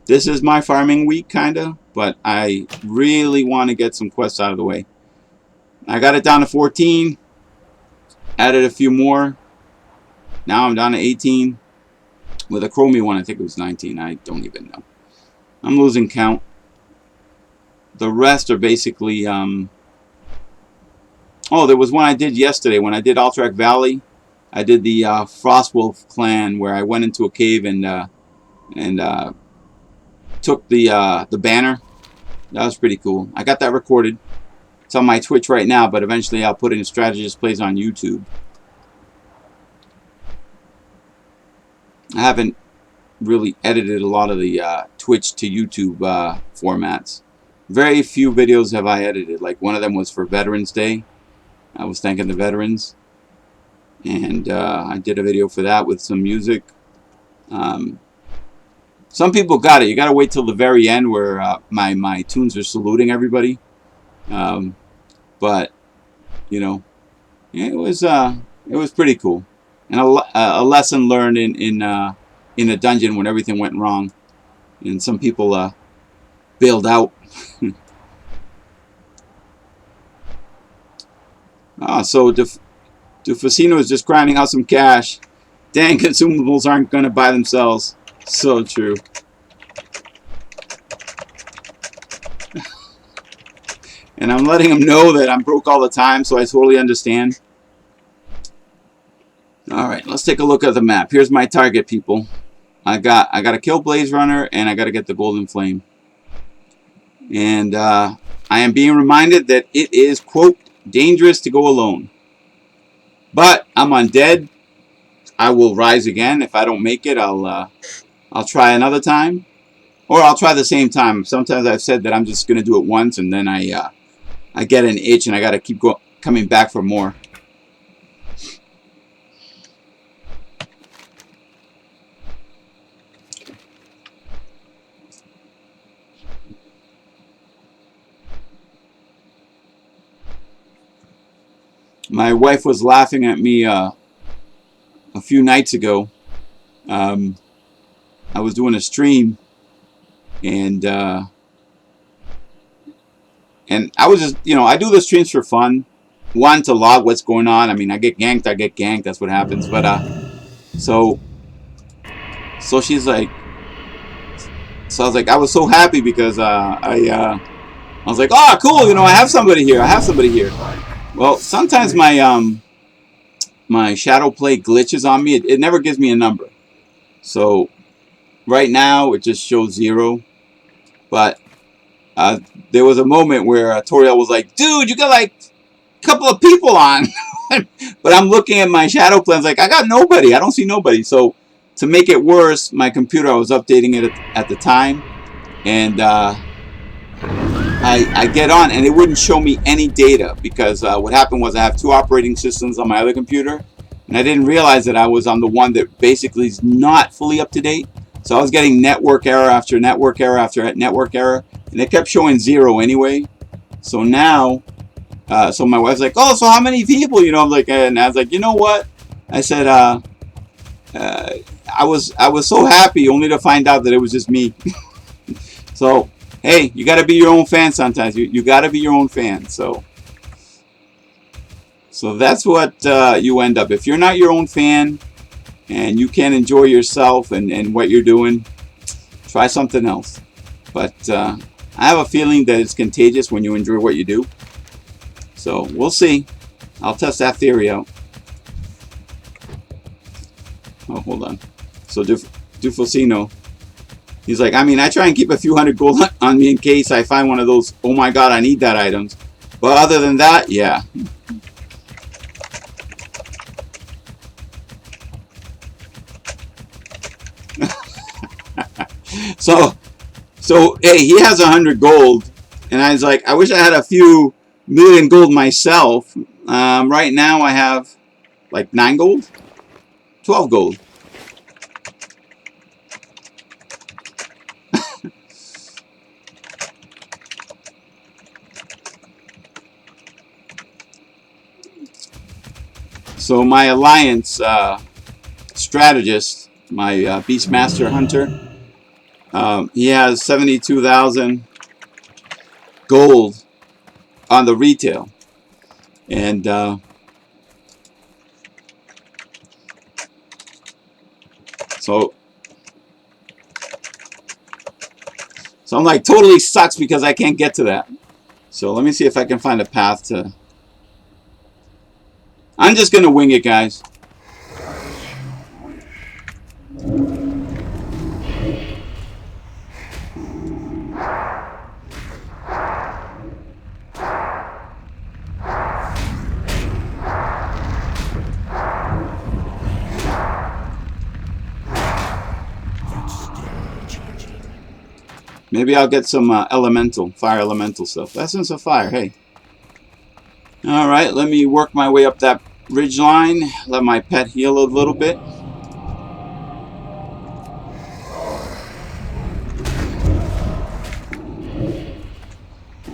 This is my farming week, kinda, but I really want to get some quests out of the way. I got it down to 14, added a few more. Now I'm down to 18. With a Chromie one, I think it was 19. I don't even know. I'm losing count. The rest are basically... Oh, there was one I did yesterday. When I did Alterac Valley, I did the Frostwolf clan, where I went into a cave and took the banner. That was pretty cool. I got that recorded. It's on my Twitch right now, but eventually I'll put it in Strategyst Plays on YouTube. I haven't really edited a lot of the Twitch to YouTube formats. Very few videos have I edited. Like one of them was for Veterans Day. I was thanking the veterans. And I did a video for that with some music. Some people got it. You got to wait till the very end where my tunes are saluting everybody. But, you know, it was pretty cool. And a lesson learned in a dungeon when everything went wrong, and some people bailed out. So Dufacino is just grinding out some cash. Dang, consumables aren't going to buy themselves. So true. And I'm letting him know that I'm broke all the time, so I totally understand. Alright, let's take a look at the map. Here's my target, people. I got to kill Blazerunner, and I got to get the Golden Flame. And I am being reminded that it is, quote, dangerous to go alone. But I'm undead. I will rise again. If I don't make it, I'll try another time. Or I'll try the same time. Sometimes I've said that I'm just going to do it once, and then I get an itch, and I got to keep coming back for more. My wife was laughing at me a few nights ago. I was doing a stream, and I was just, you know, I do the streams for fun. One, to log what's going on. I mean, I get ganked. That's what happens. But so she's like, so I was like, I was so happy because I was like, oh, cool, you know, I have somebody here. Well, sometimes my shadow play glitches on me. It never gives me a number. So right now it just shows 0. But there was a moment where Toriel was like, dude, you got like a couple of people on. But I'm looking at my shadow plans like, I got nobody. I don't see nobody. So to make it worse, my computer, I was updating it at the time. And I get on and it wouldn't show me any data because what happened was I have 2 operating systems on my other computer, and I didn't realize that I was on the one that basically is not fully up to date. So I was getting network error after network error after network error, and it kept showing 0 anyway. So now, so my wife's like, oh, so how many people? You know, I'm like, and I was like, you know what? I said, I was so happy only to find out that it was just me. So hey, you got to be your own fan sometimes. You got to be your own fan. So that's what you end up. If you're not your own fan and you can't enjoy yourself and what you're doing, try something else. But I have a feeling that it's contagious when you enjoy what you do. So we'll see. I'll test that theory out. Oh, hold on. So Dufosino, he's like, I mean, I try and keep a few hundred gold on me in case I find one of those, oh my god, I need that items. But other than that, yeah. So hey, he has 100 gold, and I was like, I wish I had a few million gold myself. Right now I have like 9 gold, 12 gold. So my alliance strategist, my Beastmaster Hunter, he has 72,000 gold on the retail, and so I'm like, totally sucks because I can't get to that. So let me see if I can find a path to. I'm just gonna wing it, guys. Maybe I'll get some fire elemental stuff. Essence of fire, hey. Alright, let me work my way up that ridge line. Let my pet heal a little bit.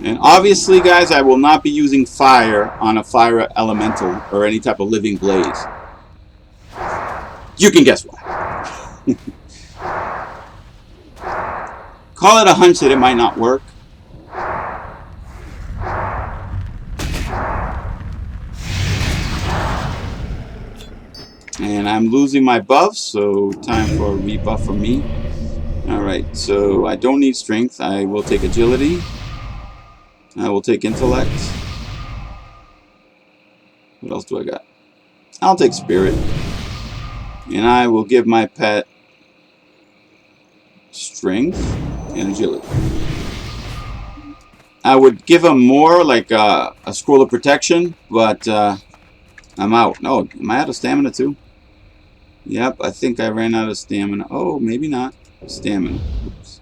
And obviously, guys, I will not be using fire on a fire elemental or any type of living blaze. You can guess why. Call it a hunch that it might not work. And I'm losing my buffs, so time for a rebuff for me. Alright, so I don't need strength. I will take agility. I will take intellect. What else do I got? I'll take spirit. And I will give my pet strength and agility. I would give him more, like a scroll of protection, but I'm out. No, am I out of stamina too? Yep, I think I ran out of stamina. Oh, maybe not. Stamina. Oops.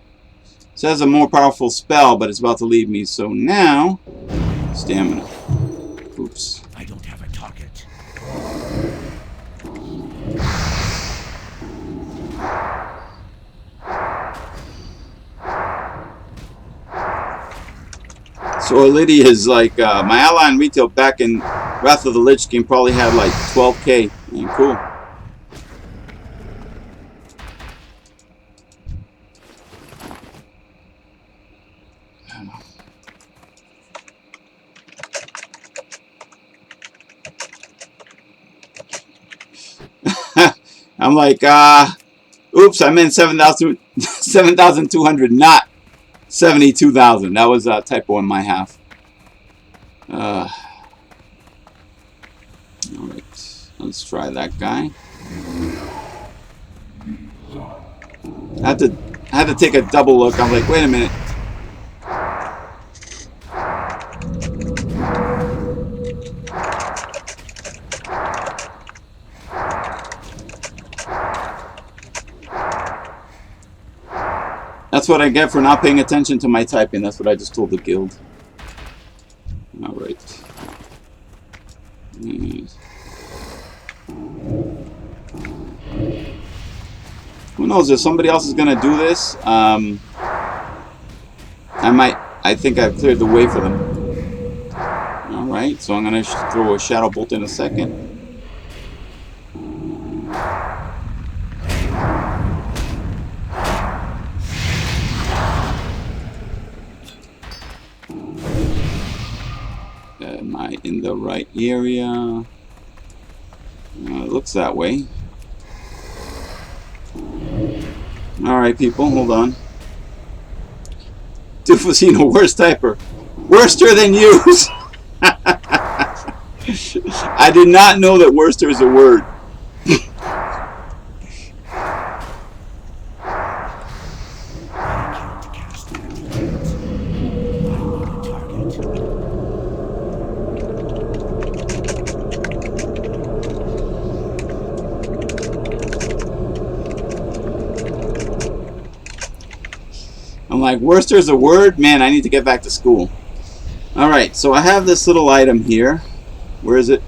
It says a more powerful spell, but it's about to leave me. So now, stamina. Oops. I don't have a target. So Lydia is like, my ally in retail back in Wrath of the Lich King probably had like 12k. And cool. I'm like, oops, I meant 7,200, not 72,000. That was a typo on my half. Alright, let's try that guy. I had to take a double look. I'm like, wait a minute. That's what I get for not paying attention to my typing. That's what I just told the guild. Alright. Who knows if somebody else is gonna do this? I think I've cleared the way for them. Alright, so I'm gonna throw a shadow bolt in a second. Am I in the right area? It looks that way. Alright, people, hold on. Dufusino, worst typer. Worster than use! I did not know that worster is a word. I'm like, Worcester is a word? Man, I need to get back to school. Alright, so I have this little item here. Where is it?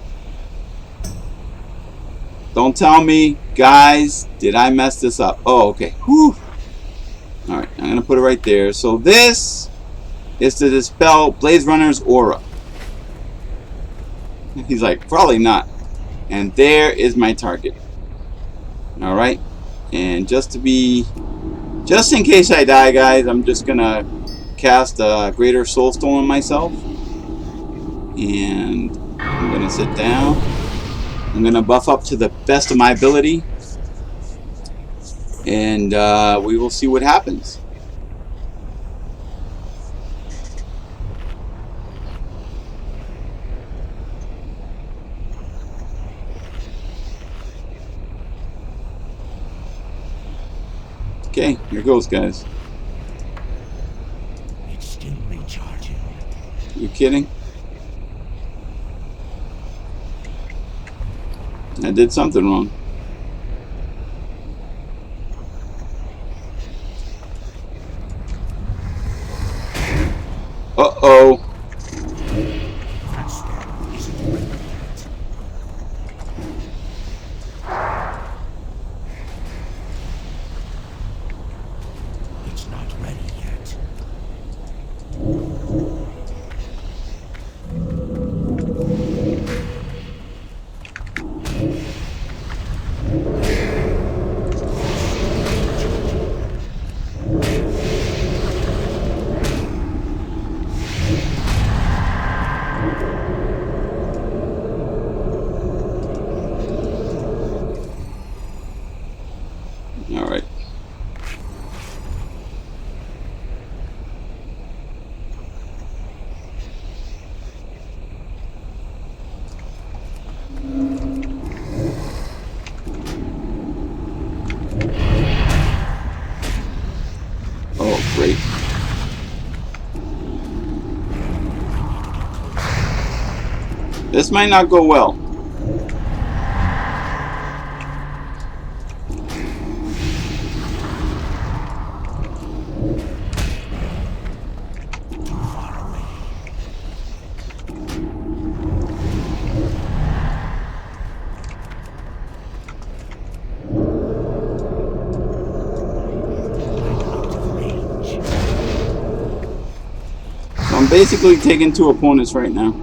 Don't tell me, guys, did I mess this up? Oh, okay. Whew. Alright, I'm going to put it right there. So this is to dispel Blazerunner's aura. He's like, probably not. And there is my target. Alright, and just in case I die, guys, I'm just gonna cast a Greater Soulstone on myself. And I'm gonna sit down. I'm gonna buff up to the best of my ability. And we will see what happens. Okay, here goes, guys. It's still recharging. You kidding? I did something wrong. Uh-oh. It's not ready yet. All right. Oh, great. This might not go well. I'm basically taking two opponents right now.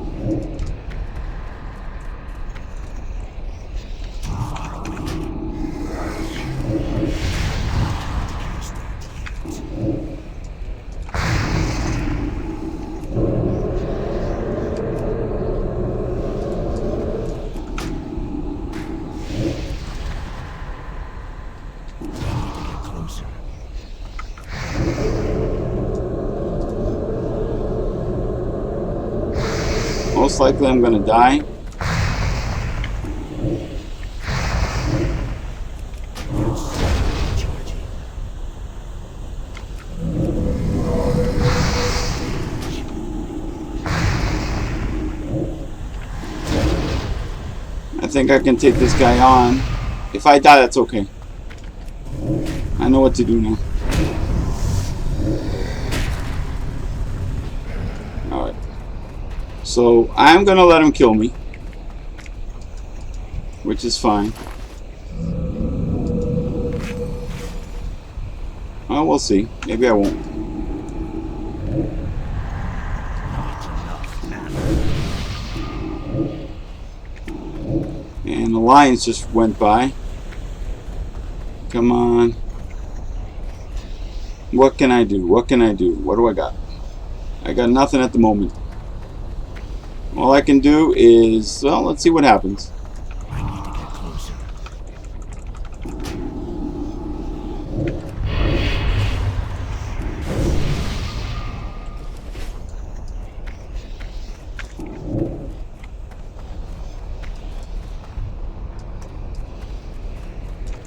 Most likely I'm gonna die. I think I can take this guy on. If I die, that's okay. I know what to do now. Alright. So, I'm gonna let him kill me. Which is fine. Oh, we'll see. Maybe I won't. And the lions just went by. Come on. What can I do? What can I do? What do I got? I got nothing at the moment. All I can do is, well, let's see what happens. I need to get closer.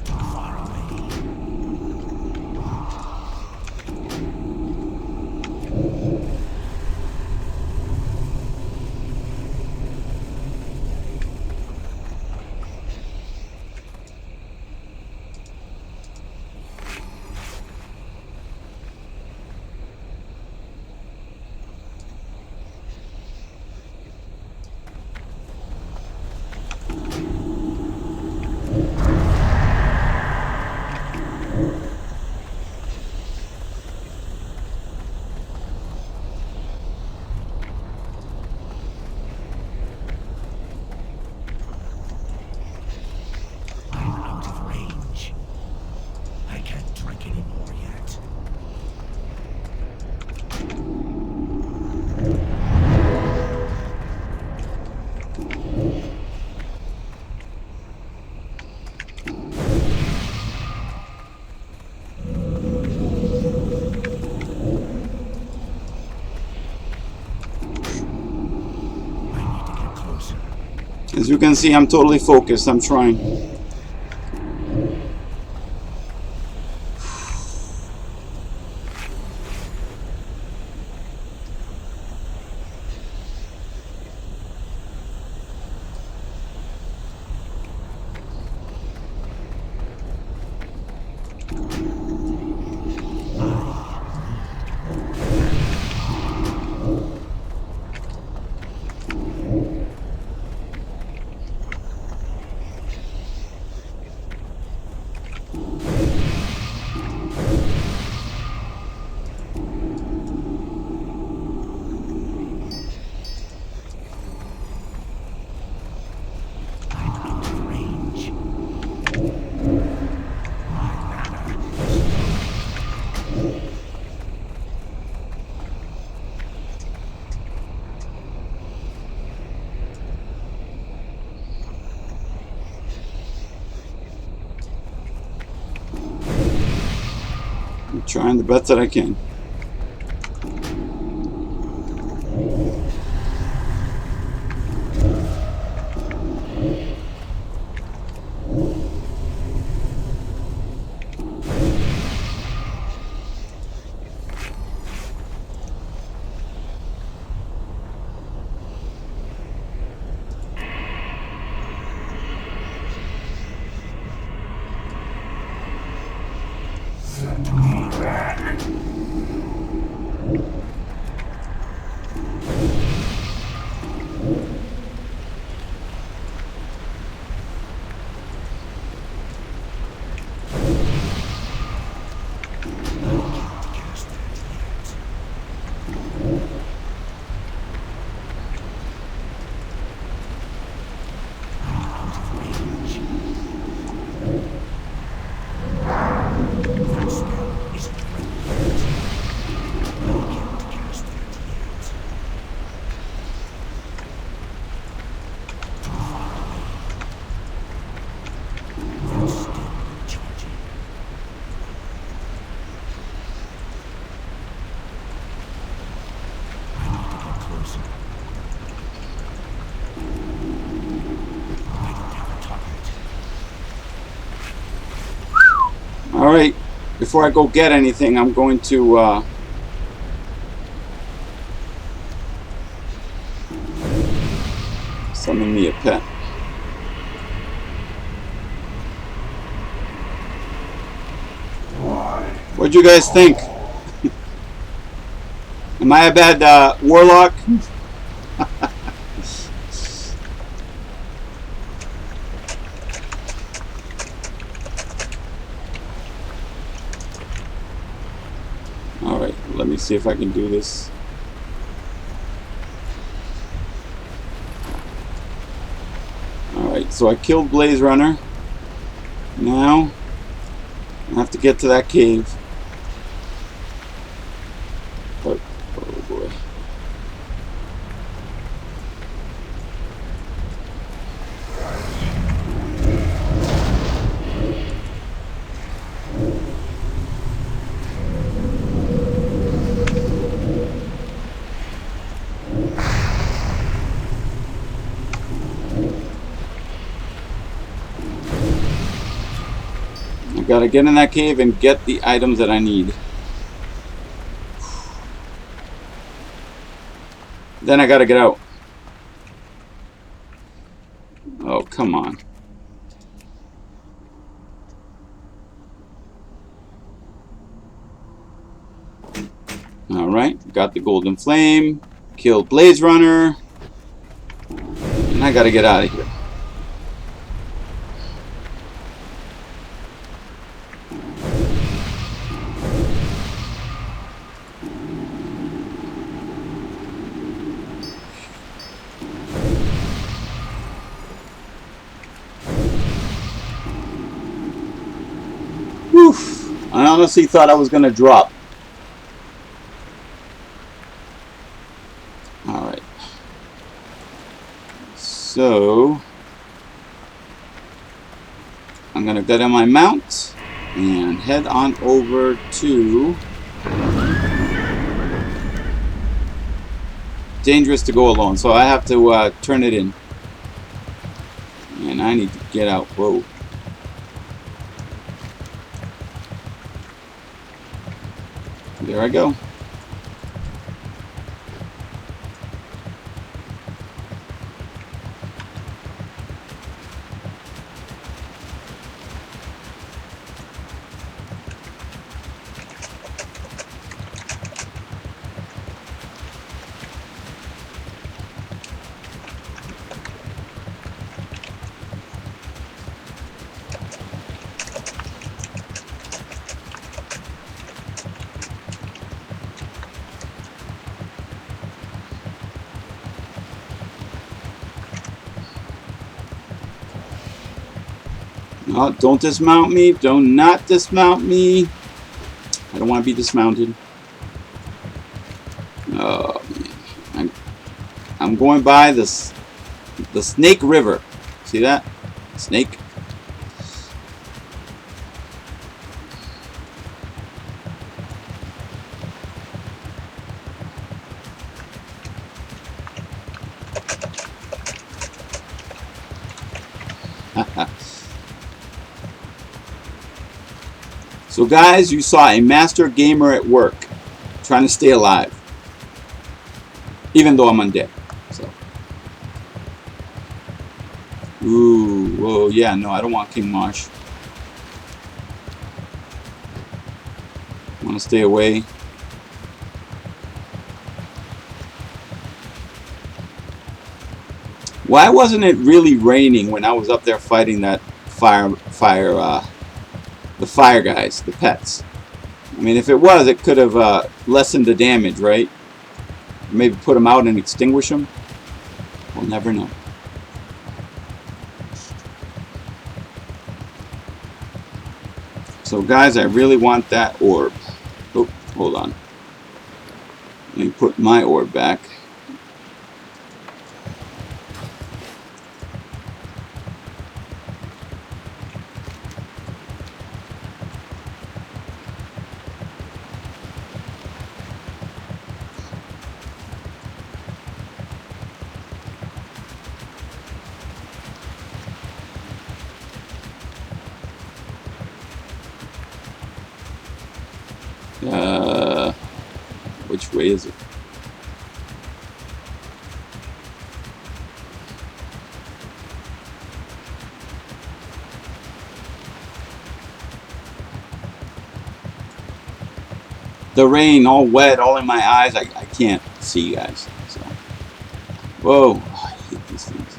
Too far away. I'm out of range. I can't drink anymore yet. I need to get closer. As you can see, I'm totally focused. I'm trying. I'm out of range. My mana is low. I'm trying the best that I can. Alright, before I go get anything, I'm going to summon me a pet. What'd you guys think? Am I a bad warlock? Alright, let me see if I can do this. Alright, so I killed Blazerunner. Now, I have to get to that cave. But, oh boy. Gotta get in that cave and get the items that I need. Then I gotta get out. Oh, come on. Alright, got the golden flame. Killed Blazerunner. And I gotta get out of here. Whew. I honestly thought I was gonna drop. Alright. So I'm gonna get on my mount and head on over to dangerous to go alone, so I have to turn it in. And I need to get out. Whoa. There I go. Oh, don't dismount me. Do not dismount me. I don't want to be dismounted. Oh, man. I'm going by the Snake River. See that? Snake. So guys, you saw a master gamer at work trying to stay alive, even though I'm undead. So, ooh, whoa, yeah, no, I don't want King Marsh. I want to stay away. Why wasn't it really raining when I was up there fighting that the fire guys, the pets? I mean, if it was, it could have lessened the damage, right? Maybe put them out and extinguish them. We'll never know. So, guys, I really want that orb. Oh, hold on. Let me put my orb back. Which way is it? The rain, all wet, all in my eyes. I can't see, guys. So, whoa! Oh, I hate these things.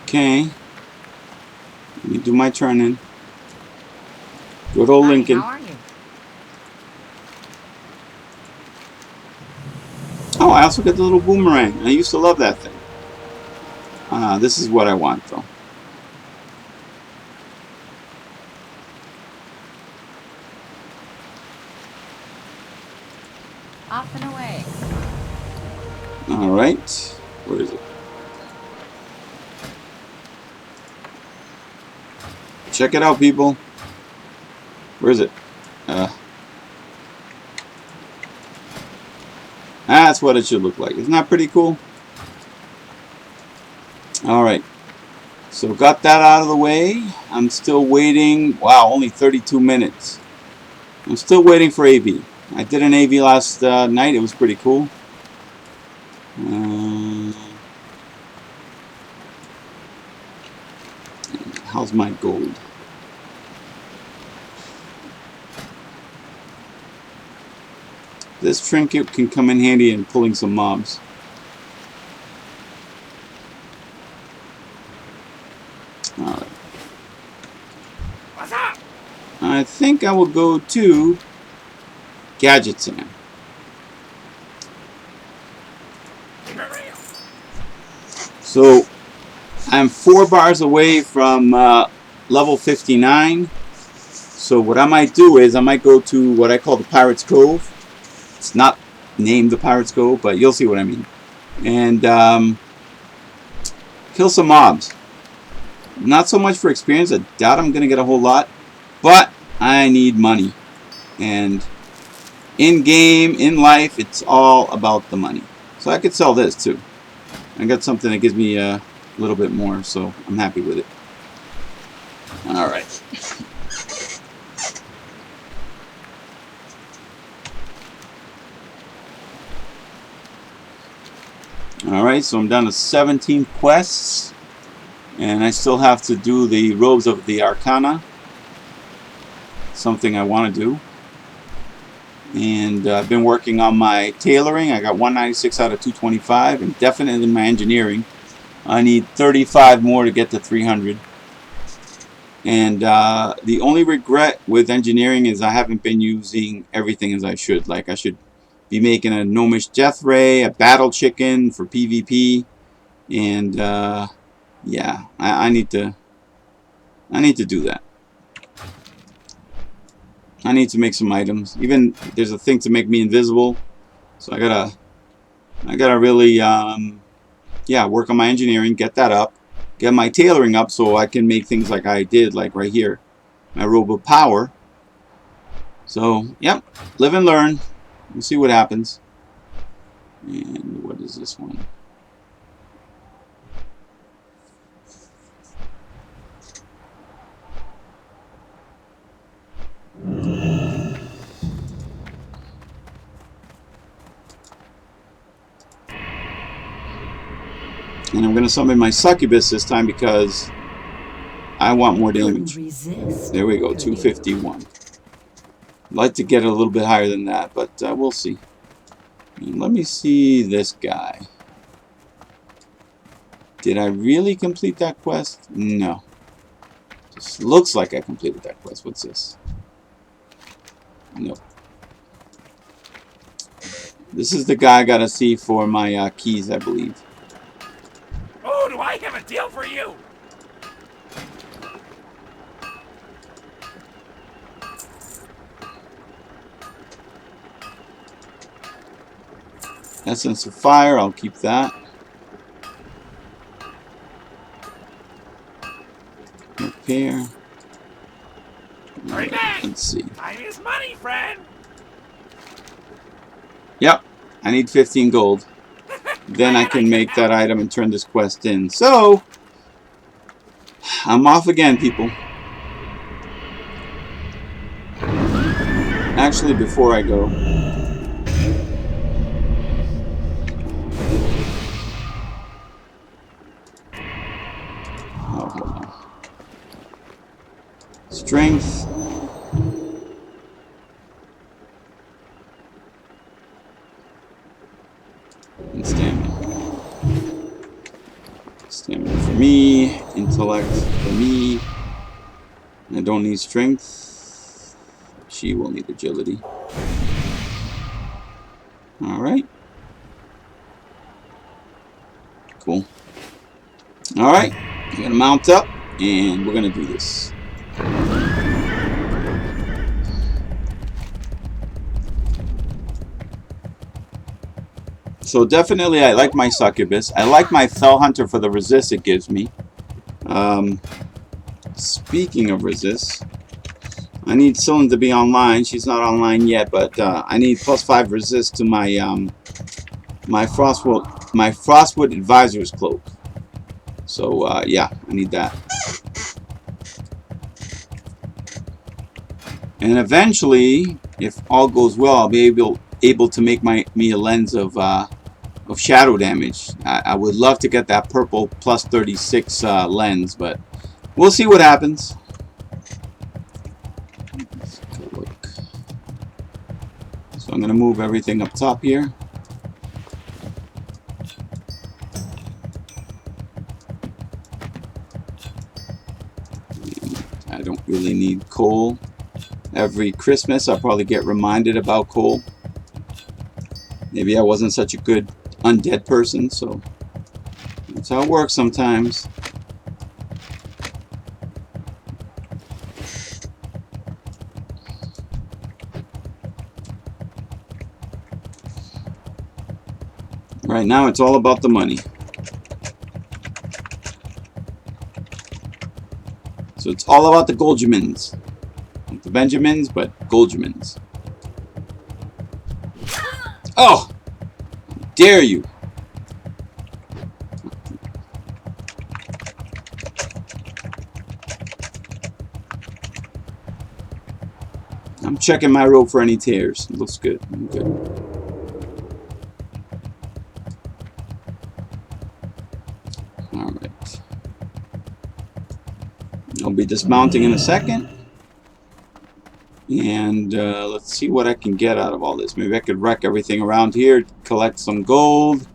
Okay, let me do my turn-in. Good old Lincoln. How are you? Oh, I also get the little boomerang. I used to love that thing. This is what I want, though. Off and away. Alright. Where is it? Check it out, people. Where is it? That's what it should look like. Isn't that pretty cool? Alright. So got that out of the way. I'm still waiting. Wow, only 32 minutes. I'm still waiting for AV. I did an AV last night. It was pretty cool. How's my gold? This trinket can come in handy in pulling some mobs. Alright. What's up? I think I will go to Gadget Center. So I'm 4 bars away from level 59. So what I might do is I might go to what I call the Pirate's Cove. It's not named the Pirate's Cove, but you'll see what I mean. And kill some mobs. Not so much for experience. I doubt I'm going to get a whole lot. But I need money. And in game, in life, it's all about the money. So I could sell this too. I got something that gives me a little bit more, so I'm happy with it. Alright. Alright, so I'm down to 17 quests. And I still have to do the Robes of the Arcana. Something I want to do. And I've been working on my tailoring. I got 196 out of 225. And definitely in my engineering. I need 35 more to get to 300. And the only regret with engineering is I haven't been using everything as I should. Like I should be making a gnomish death ray, a battle chicken for PvP. And yeah, I need to do that. I need to make some items. Even there's a thing to make me invisible, so I gotta really yeah, work on my engineering, get that up, get my tailoring up so I can make things like I did, like right here, my robe of power. So yep, live and learn. We'll see what happens. And what is this one? And I'm going to summon my succubus this time because I want more damage. There we go, 251. I'd like to get it a little bit higher than that, but we'll see. And let me see this guy. Did I really complete that quest? No. Just looks like I completed that quest. What's this? Nope. This is the guy I got to see for my keys, I believe. Oh, do I have a deal for you? Essence of Fire, I'll keep that. Repair. Hurry back! Let's see. Time is money, friend! Yep, I need 15 gold. Then I can make that item and turn this quest in. So, I'm off again, people. Actually, before I go, oh, hold on. Strength. And stamina. Stamina for me. Intellect for me. I don't need strength. She will need agility. Alright. Cool. Alright. I'm going to mount up. And we're going to do this. So definitely I like my succubus. I like my fell hunter for the resist it gives me. Speaking of resist, I need Cylind to be online. She's not online yet, but I need +5 resist to my Frostwood Advisor's cloak. So yeah, I need that. And eventually, if all goes well, I'll be able to make me a lens of shadow damage. I would love to get that purple +36 lens, but we'll see what happens. Let's take a look. So I'm going to move everything up top here. I don't really need coal. Every Christmas I'll probably get reminded about coal. Maybe I wasn't such a good undead person, so that's how it works sometimes. Right now it's all about the money. So it's all about the Goldgemins. Not the Benjamins, but Goldgemins. Oh! Dare you! I'm checking my rope for any tears. It looks good. I'm good. Alright. I'll be dismounting in a second. And let's see what I can get out of all this. Maybe I could wreck everything around here, collect some gold,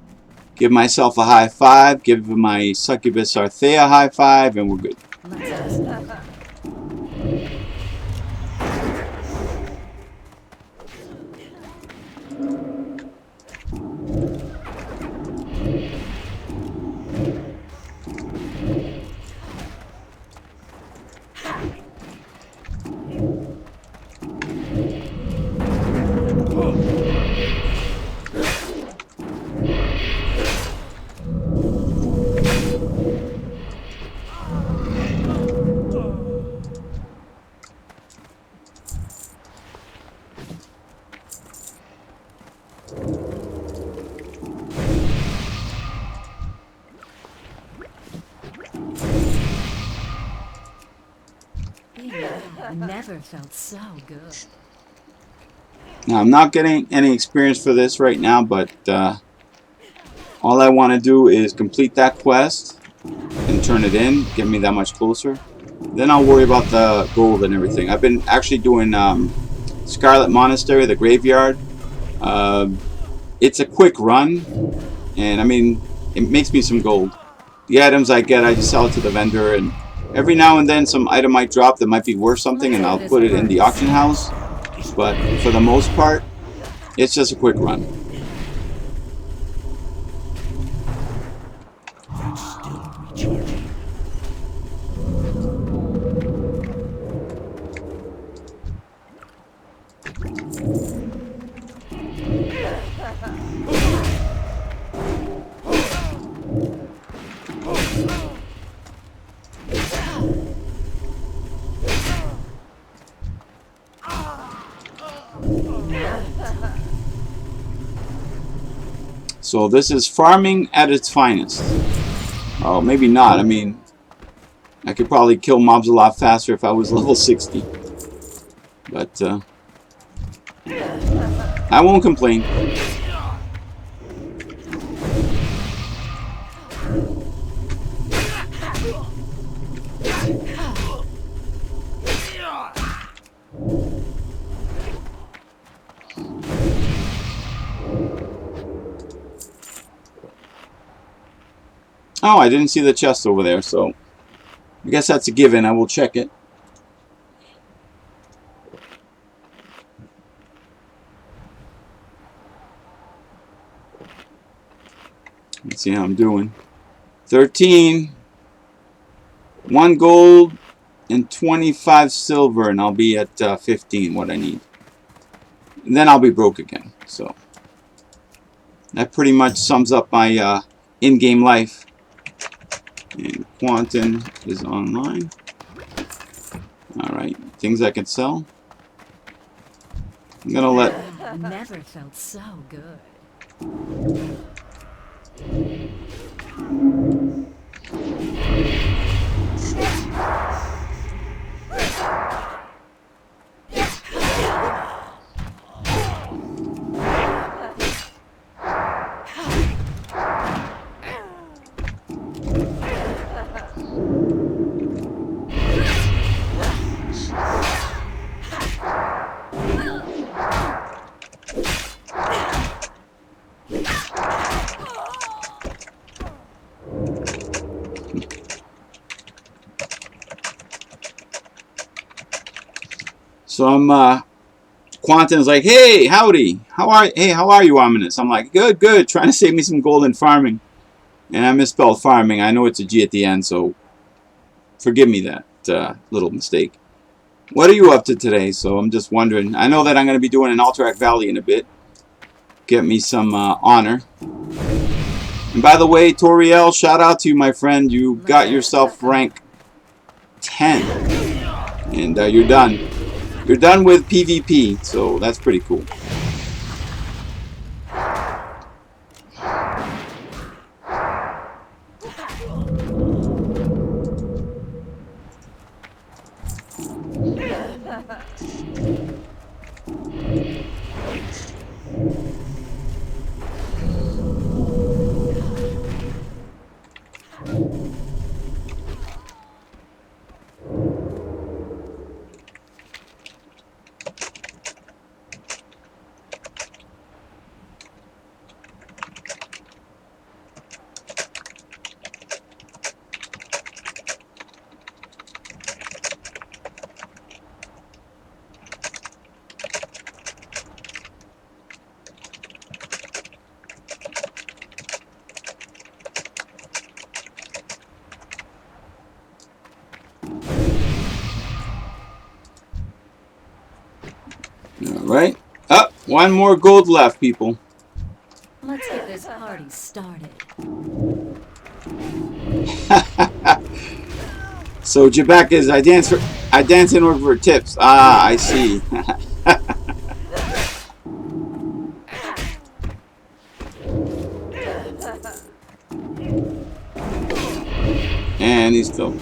give myself a high five, give my succubus Arthea a high five, and we're good. Never felt so good. Now, I'm not getting any experience for this right now, but all I want to do is complete that quest and turn it in, get me that much closer. Then I'll worry about the gold and everything. I've been actually doing Scarlet Monastery, the graveyard. It's a quick run, and I mean, it makes me some gold. The items I get, I just sell it to the vendor, and every now and then some item might drop that might be worth something, and I'll put it in the auction house. But for the most part, it's just a quick run. That's still recharging. So this is farming at its finest. Oh, maybe not. I mean, I could probably kill mobs a lot faster if I was level 60. But I won't complain. Oh, I didn't see the chest over there, so I guess that's a given. I will check it. Let's see how I'm doing. 13. 1 gold and 25 silver, and I'll be at 15, what I need. And then I'll be broke again, so That pretty much sums up my in-game life. And Quantum is online. Alright, things I can sell. I'm gonna let... Never felt so good. So I'm, Quantum's like, hey, howdy, how are you, Ominus? I'm like, good, trying to save me some gold in farming. And I misspelled farming. I know it's a G at the end, so forgive me that little mistake. What are you up to today? So I'm just wondering. I know that I'm going to be doing an Alterac Valley in a bit. Get me some honor. And by the way, Toriel, shout out to you, my friend. You got yourself rank 10. And you're done. You're done with PvP, so that's pretty cool. Alright. Up. One more gold left, people. Let's get this party started. So Jabek is I dance in order for tips. Ah, I see. And he's still.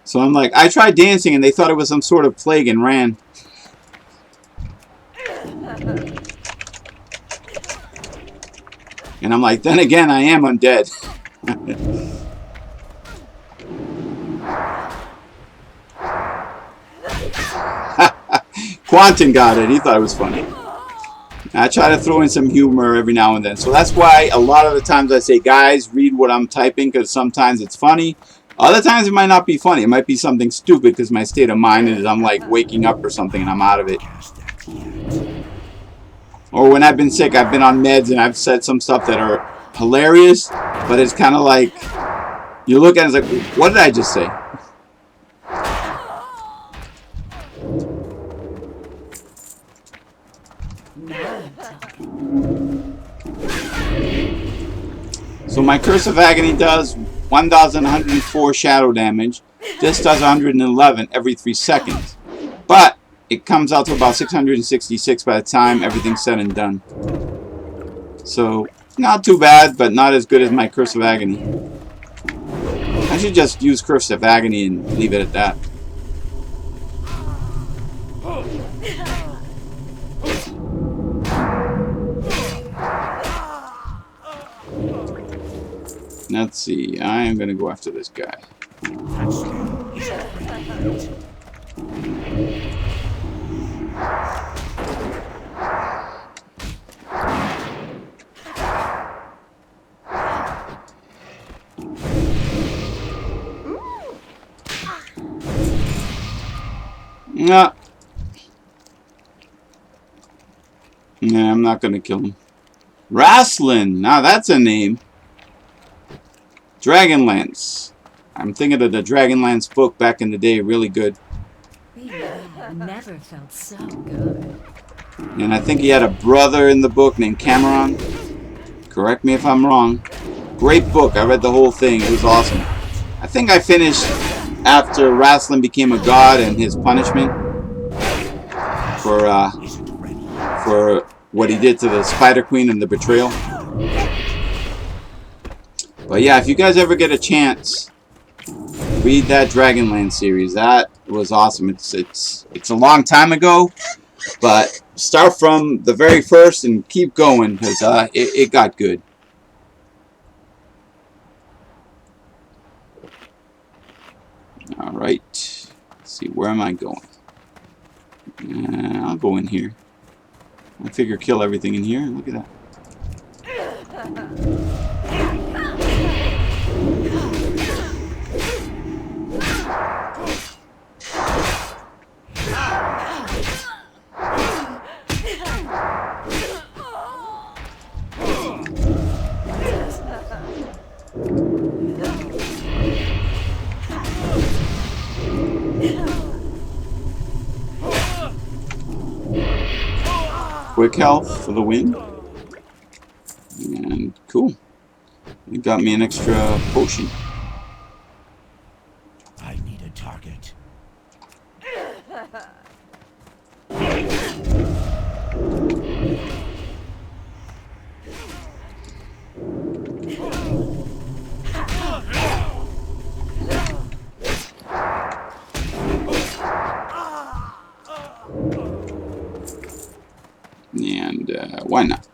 So I'm like, I tried dancing and they thought it was some sort of plague and ran. And I'm like, then again, I am undead. Quantum got it. He thought it was funny. I try to throw in some humor every now and then. So that's why a lot of the times I say, guys, read what I'm typing, because sometimes it's funny. Other times it might not be funny. It might be something stupid because my state of mind is I'm like waking up or something and I'm out of it. Or when I've been sick, I've been on meds and I've said some stuff that are hilarious, but it's kind of like, you look at it and it's like, what did I just say? So my Curse of Agony does 1,104 shadow damage. This does 111 every 3 seconds. But it comes out to about 666 by the time everything's said and done. So, not too bad, but not as good as my Curse of Agony. I should just use Curse of Agony and leave it at that. Let's see, I am going to go after this guy. Nah. Nah, I'm not gonna kill him. Wrestling. Now that's a name. Dragonlance. I'm thinking of the Dragonlance book back in the day. Really good. Never felt so good. And I think he had a brother in the book named Cameron. Correct me if I'm wrong. Great book. I read the whole thing. It was awesome. I think I finished after Wrestling became a god and his punishment for what he did to the Spider Queen and the betrayal. But yeah, if you guys ever get a chance, read that Dragonland series. That was awesome. It's a long time ago, but start from the very first and keep going because it got good. All right. Let's see, where am I going? I'll go in here. I figure kill everything in here. Look at that. Quick health for the win. And cool. It got me an extra potion. I need a target. And why not?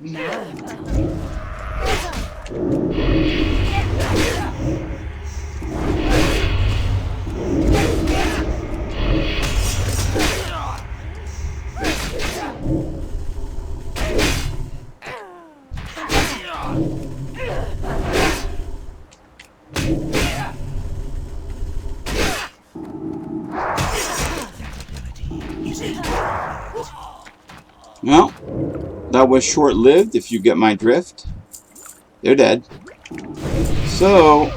Well, that was short-lived, if you get my drift. They're dead. So,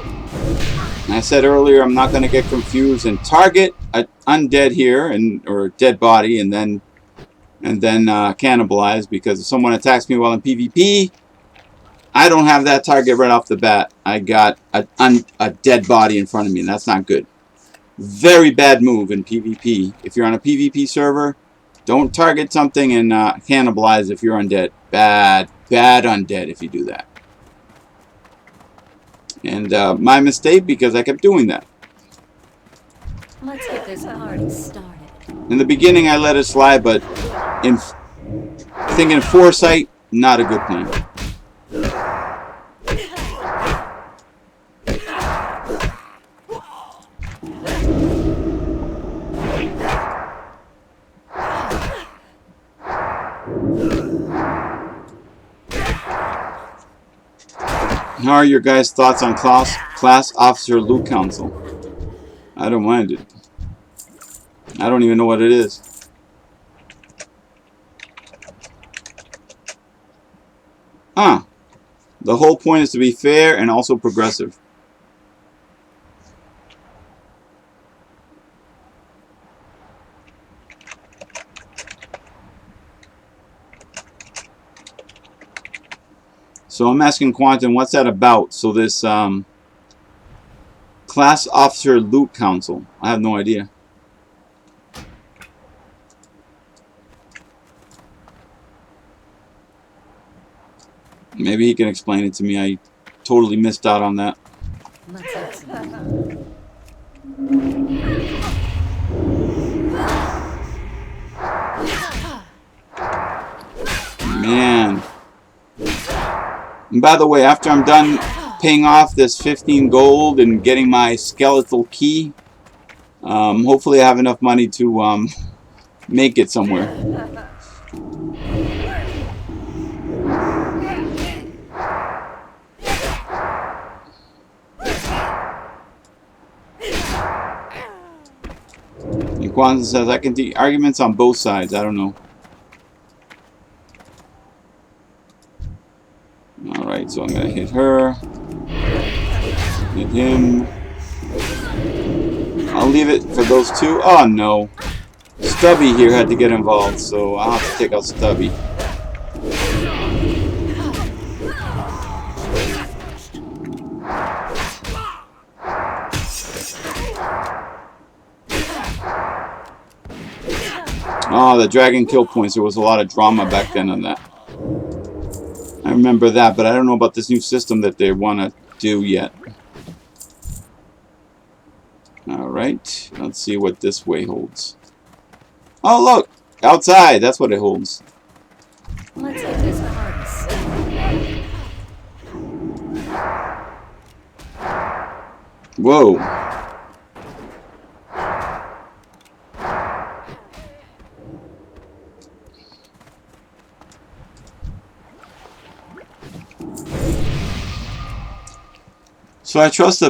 I said earlier, I'm not going to get confused and target an undead here, or a dead body, and then cannibalize, because if someone attacks me while in PvP, I don't have that target right off the bat. I got a dead body in front of me, and that's not good. Very bad move in PvP. If you're on a PvP server, don't target something and cannibalize if you're undead. Bad undead if you do that. And my mistake, because I kept doing that. Let's get this party started. In the beginning, I let it slide, but in thinking foresight, not a good plan. How are your guys' thoughts on class officer loot council? I don't mind it. I don't even know what it is. Ah, the whole point is to be fair and also progressive. So I'm asking Quantum, what's that about? So this class officer loot council, I have no idea. Maybe he can explain it to me. I totally missed out on that. Let's have some fun. Man. And by the way, after I'm done paying off this 15 gold and getting my skeletal key, hopefully I have enough money to make it somewhere. And Quantum says, I can see arguments on both sides. I don't know. Alright, so I'm going to hit her. Hit him. I'll leave it for those two. Oh, no. Stubby here had to get involved, so I'll have to take out Stubby. Oh, the dragon kill points. There was a lot of drama back then on that. I remember that, but I don't know about this new system that they want to do yet. Alright, let's see what this way holds. Oh, look! Outside! That's what it holds. Let's get this party started. Whoa. So I trust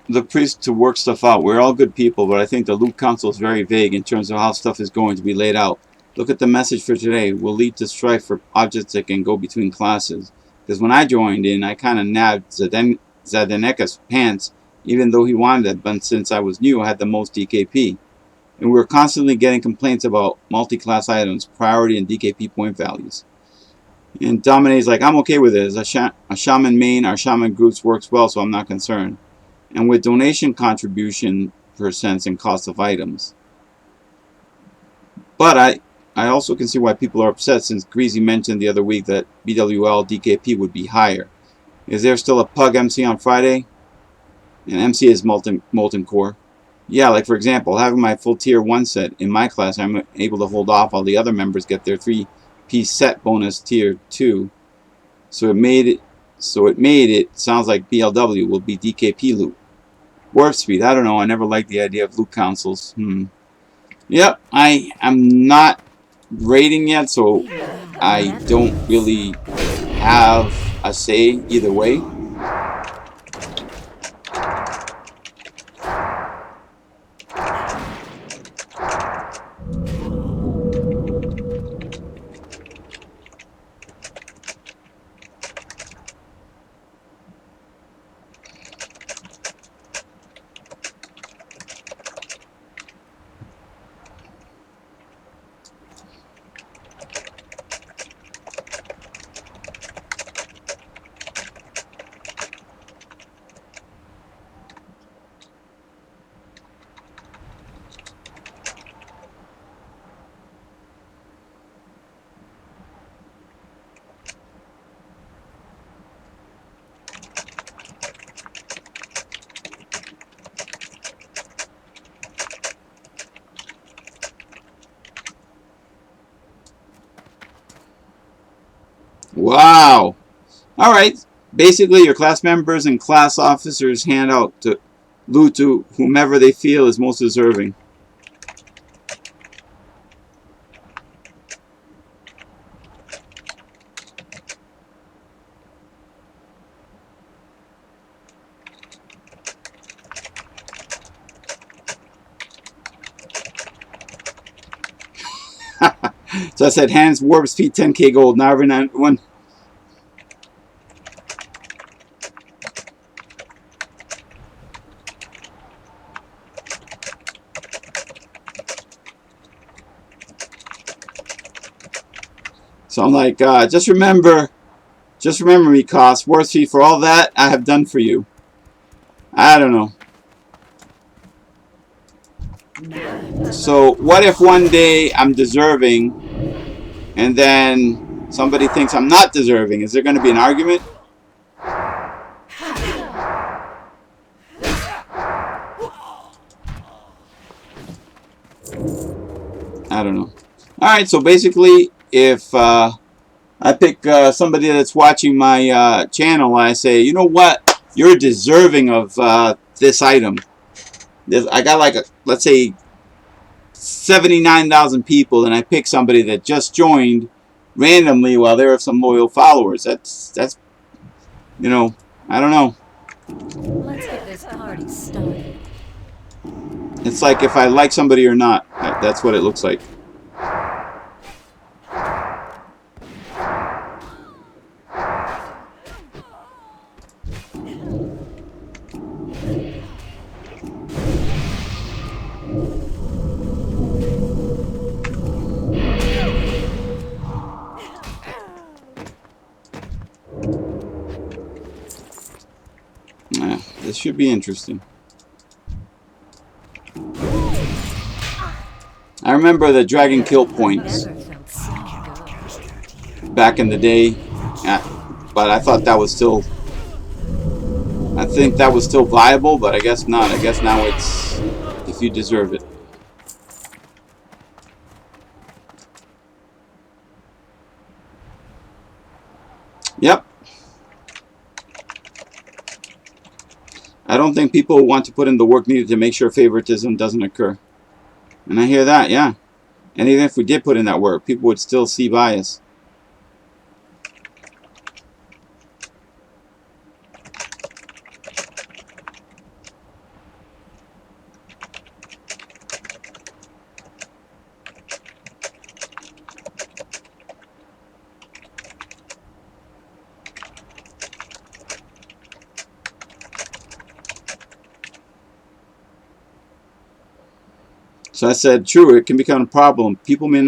the priest to work stuff out. We're all good people, but I think the loot council is very vague in terms of how stuff is going to be laid out. Look at the message for today. Will lead to strife for objects that can go between classes. Because when I joined in, I kind of nabbed Zadeneka's pants, even though he wanted it, but since I was new, I had the most DKP. And we were constantly getting complaints about multi-class items, priority, and DKP point values. And Domine's like, I'm okay with it. As a shaman main, our shaman groups works well, so I'm not concerned. And with donation contribution percents and cost of items. But I also can see why people are upset, since Greasy mentioned the other week that BWL DKP would be higher. Is there still a Pug MC on Friday? And MC is Molten Core. Yeah, like for example, having my full tier 1 set in my class, I'm able to hold off while the other members get their 3-piece set bonus tier 2. So it made it sounds like BLW will be DKP loot. Warp speed, I don't know, I never liked the idea of loot councils. Yep, I am not rating yet, so I don't really have a say either way. Wow. Alright. Basically, your class members and class officers hand out to loot to whomever they feel is most deserving. So I said, hands, warp speed, 10k gold. Now every one. So I'm like, just remember me, cost. Warp speed for all that I have done for you. I don't know. So what if one day I'm deserving and then somebody thinks I'm not deserving? Is there going to be an argument? I don't know. Alright, so basically if I pick somebody that's watching my channel and I say, you know what, you're deserving of this item. I got like, let's say, 79,000 people, and I pick somebody that just joined randomly while there are some loyal followers. That's you know, I don't know. Let's get this party started. It's like if I like somebody or not. That's what it looks like. This should be interesting. I remember the dragon kill points back in the day, but I thought that was still, I think that was still viable, but I guess not. I guess now it's if you deserve it. Yep. I don't think people want to put in the work needed to make sure favoritism doesn't occur. And I hear that, yeah. And even if we did put in that work, people would still see bias. So I said, true, it can become a problem. People may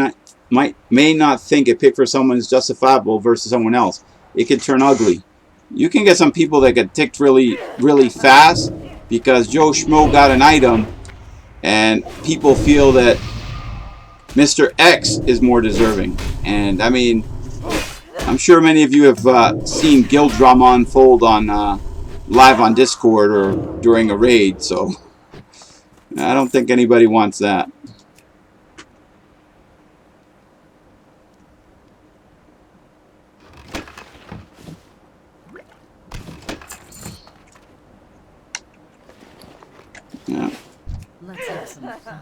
not think a pick for someone is justifiable versus someone else. It can turn ugly. You can get some people that get ticked really, really fast because Joe Schmo got an item and people feel that Mr. X is more deserving. And I mean, I'm sure many of you have seen guild drama unfold on live on Discord or during a raid, so I don't think anybody wants that. Yeah. Let's have some fun.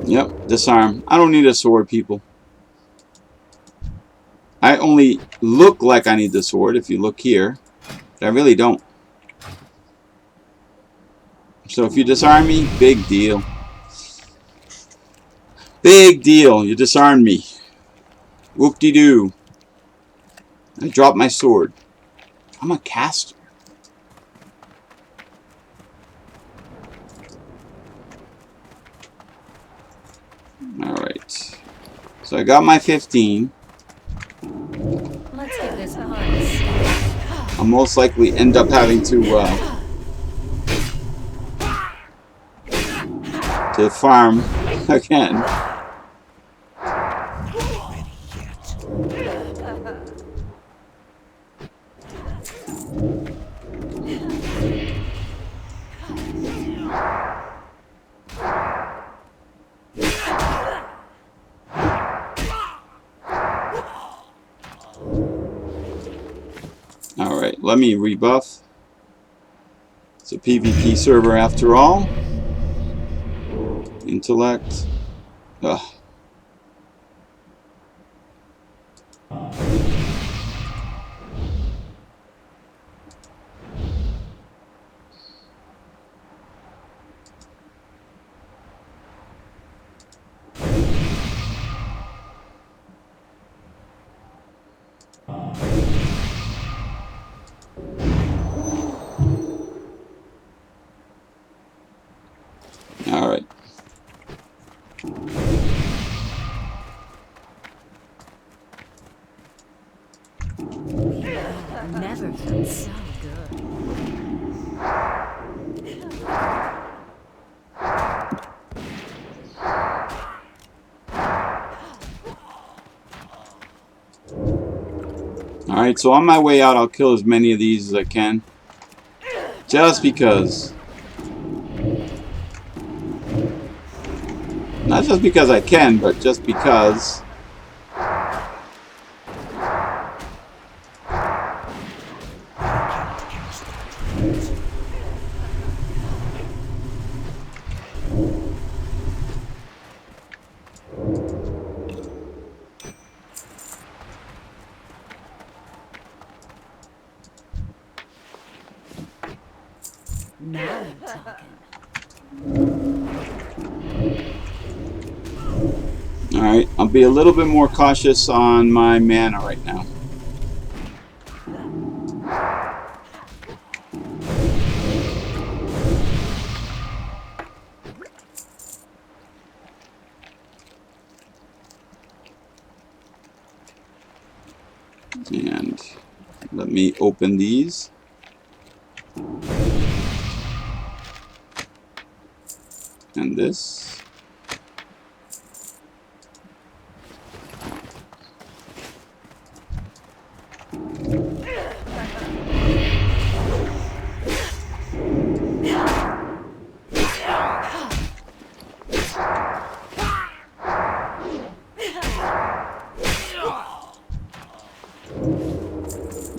Yep, disarm. I don't need a sword, people. I only look like I need the sword if you look here, but I really don't. So if you disarm me, big deal. Big deal. You disarmed me. Whoop-de-doo. I dropped my sword. I'm a caster. Alright. So I got my 15. Let's give this a hard start. I'll most likely end up having to farm again. Alright, let me rebuff. It's a PvP server after all. Intellect. Ugh. Alright. Never felt so good. Alright, so on my way out, I'll kill as many of these as I can. Just because. Not just because I can, but just because. Now we're talking. Alright, I'll be a little bit more cautious on my mana right now. And let me open these. And this.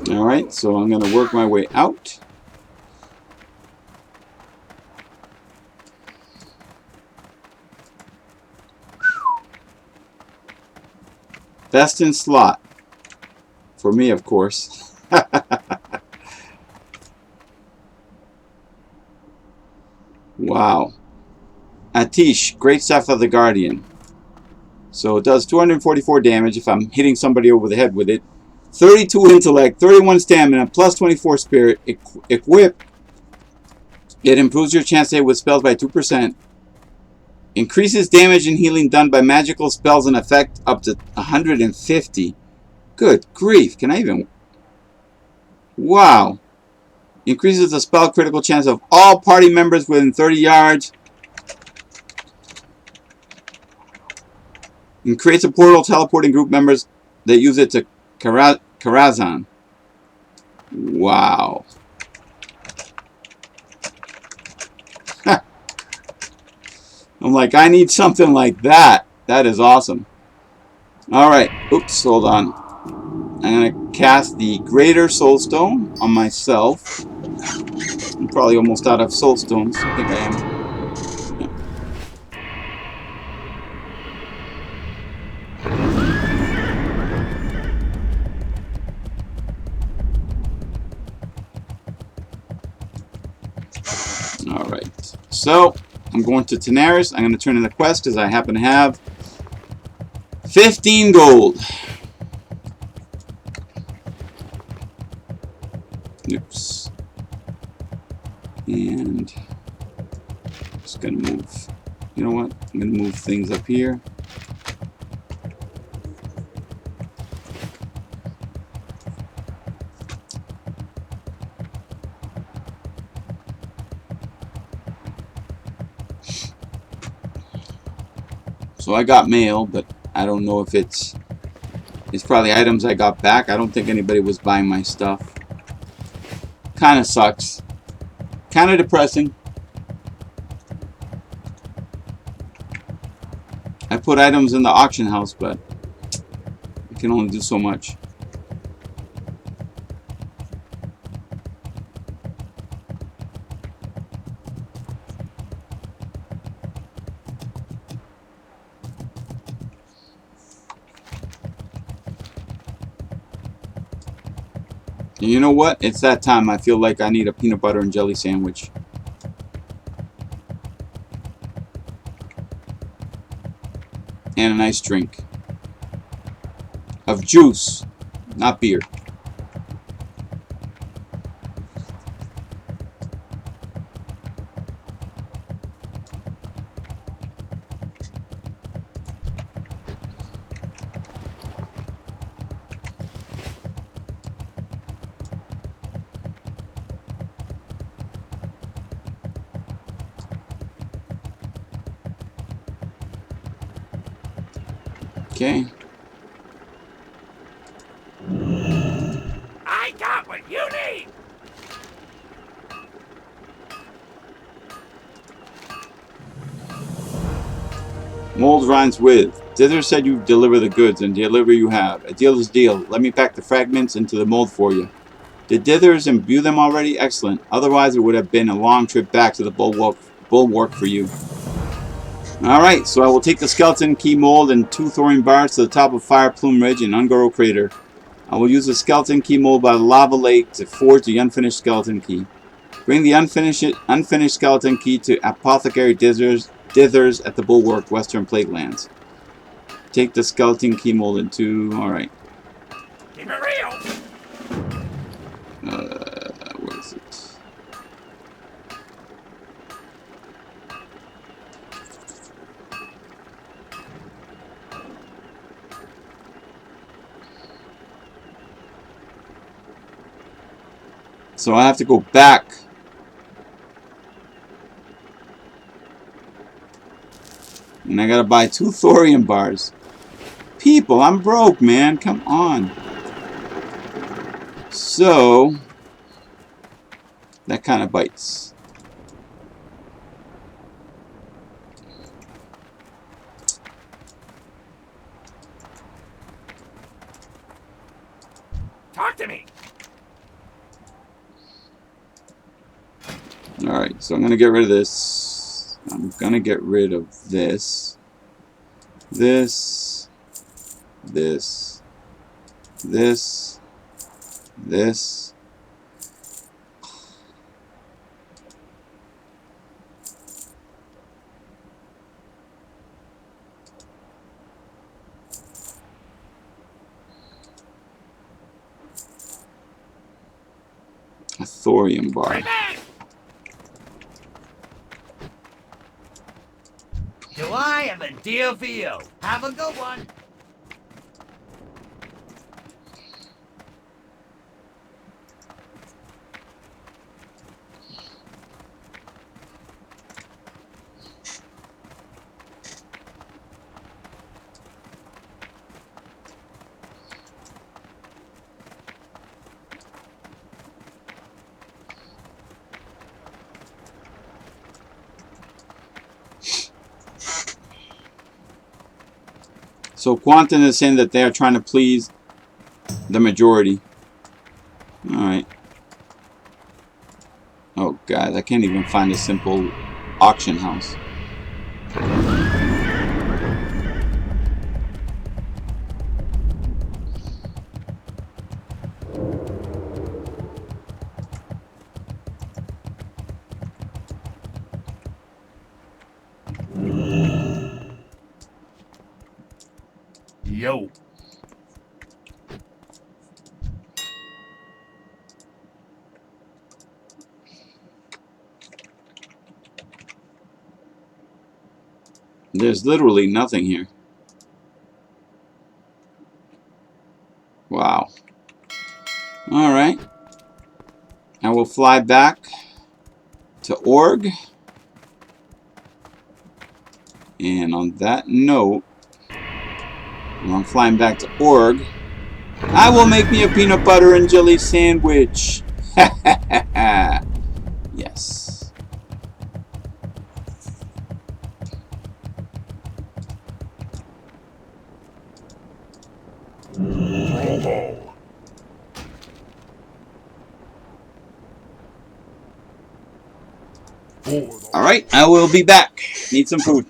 Alright, so I'm going to work my way out. Best in slot. For me, of course. Wow. Atish, Great Staff of the Guardian. So it does 244 damage if I'm hitting somebody over the head with it. 32 intellect, 31 stamina, plus 24 spirit. Equip. It improves your chance to hit with spells by 2%. Increases damage and healing done by magical spells and effect up to 150. Good grief. Can I even... Wow. Increases the spell critical chance of all party members within 30 yards. And creates a portal teleporting group members that use it to Karazhan. Wow. I'm like, I need something like that. That is awesome. Alright. Oops, hold on. I'm going to cast the Greater Soul Stone on myself. I'm probably almost out of Soul Stones. I think I am. Alright. So, I'm going to Tanaris. I'm going to turn in the quest because I happen to have 15 gold. Oops. And just going to move. You know what? I'm going to move things up here. So I got mail, but I don't know if it's probably items I got back. I don't think anybody was buying my stuff. Kind of sucks. Kind of depressing. I put items in the auction house, but I can only do so much. And you know what? It's that time. I feel like I need a peanut butter and jelly sandwich. And a nice drink. Of juice, not beer. Okay. Mold rhymes with. Dither said you deliver the goods, and deliver you have. A deal is a deal. Let me pack the fragments into the mold for you. Did Dithers imbue them already? Excellent. Otherwise, it would have been a long trip back to the bulwark for you. Alright, so I will take the skeleton key mold and 2 thorium bars to the top of Fire Plume Ridge in Ungoro Crater. I will use the skeleton key mold by the lava lake to forge the unfinished skeleton key. Bring the unfinished skeleton key to Apothecary Dithers at the Bulwark, Western Platelands. Take the skeleton key mold into... Alright. Keep it real. What is it? So I have to go back. And I gotta buy 2 thorium bars. People, I'm broke, man. Come on. So, that kind of bites. Talk to me. Alright, so I'm gonna get rid of this. I'm gonna get rid of this. This. This. This. This. A thorium bar. Right back. Do I have a deal for you? Have a good one. So Quantum is saying that they are trying to please the majority. Alright. Oh, guys, I can't even find a simple auction house. Yo. There's literally nothing here. Wow. Alright. I will fly back to Org. And on that note, when I'm flying back to Org, I will make me a peanut butter and jelly sandwich. Yes. Roll call. Alright, I will be back. Need some food.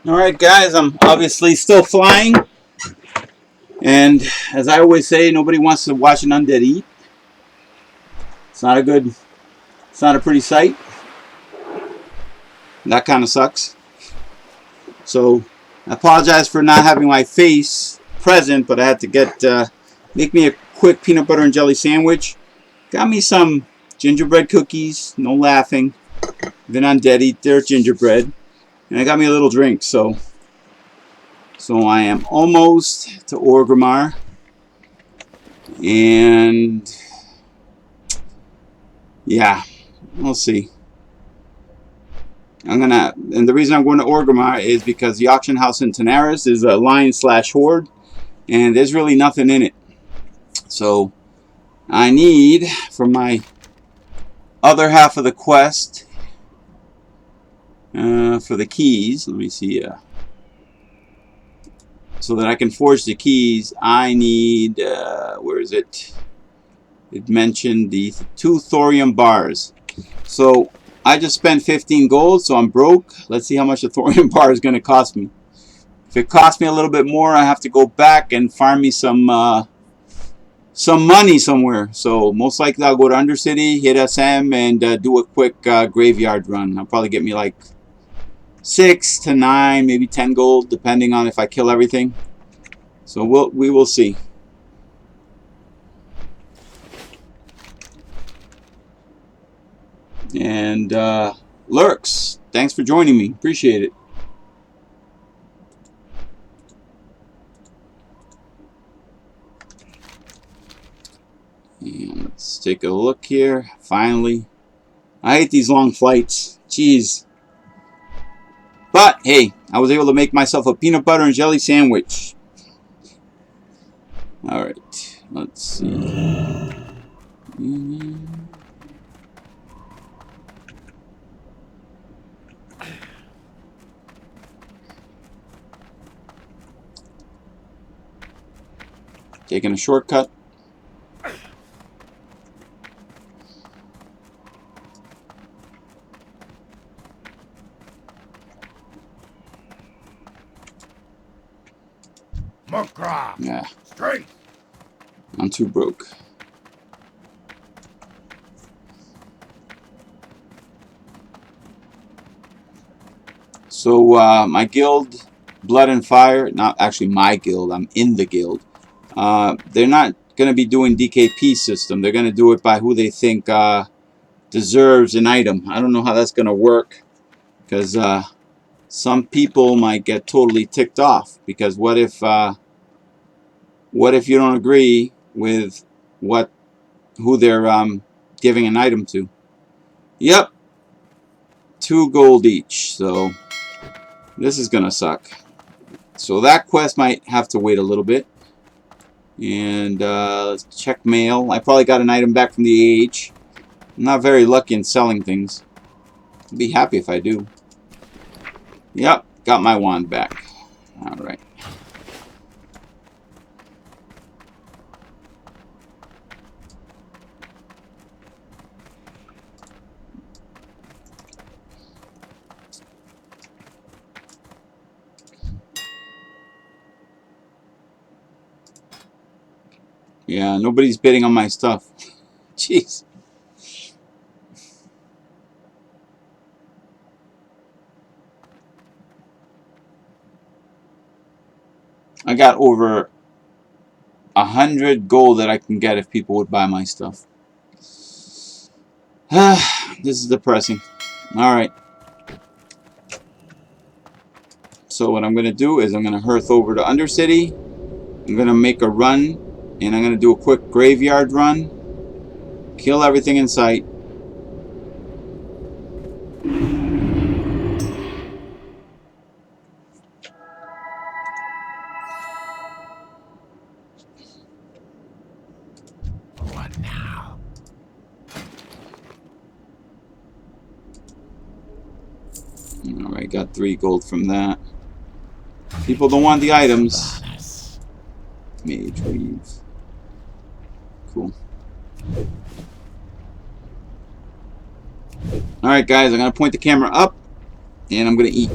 Alright guys, I'm obviously still flying. And as I always say, nobody wants to watch an undead eat. It's not a pretty sight. That kind of sucks. So, I apologize for not having my face present, but I had to make me a quick peanut butter and jelly sandwich. Got me some gingerbread cookies, no laughing. Even undead eat their gingerbread. And I got me a little drink, so I am almost to Orgrimmar. And yeah, we'll see. And the reason I'm going to Orgrimmar is because the auction house in Tanaris is a lion/horde, and there's really nothing in it. So I need, for my other half of the quest, for the keys, let me see, so that I can forge the keys, I need, where is it? It mentioned the 2 thorium bars. So I just spent 15 gold, so I'm broke. Let's see how much a thorium bar is going to cost me. If it costs me a little bit more, I have to go back and farm me some money somewhere. So most likely I'll go to Undercity, hit SM, and do a quick graveyard run. I'll probably get me like 6 to 9, maybe 10 gold, depending on if I kill everything. So we will see. And Lurks, thanks for joining me. Appreciate it. And let's take a look here. Finally. I hate these long flights. Jeez. But, hey, I was able to make myself a peanut butter and jelly sandwich. Alright. Let's see. Taking a shortcut. Makra. Yeah, Straight. I'm too broke. So my guild, Blood and Fire, not actually my guild, I'm in the guild. They're not going to be doing DKP system. They're going to do it by who they think deserves an item. I don't know how that's going to work, because some people might get totally ticked off. Because what if you don't agree with who they're giving an item to? Yep, 2 gold each. So this is gonna suck. So that quest might have to wait a little bit. And let's check mail. I probably got an item back from the AH. I'm not very lucky in selling things. I'd be happy if I do. Yep, got my wand back. Alright. Yeah, nobody's bidding on my stuff. Jeez. I got over 100 gold that I can get if people would buy my stuff. This is depressing. Alright. So what I'm going to do is I'm going to hearth over to Undercity. I'm going to make a run. And I'm going to do a quick graveyard run. Kill everything in sight. What now? Alright, got 3 gold from that. People don't want the items. Mage weave. Cool. Alright guys, I'm going to point the camera up. And I'm going to eat.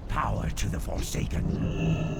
Power to the Forsaken.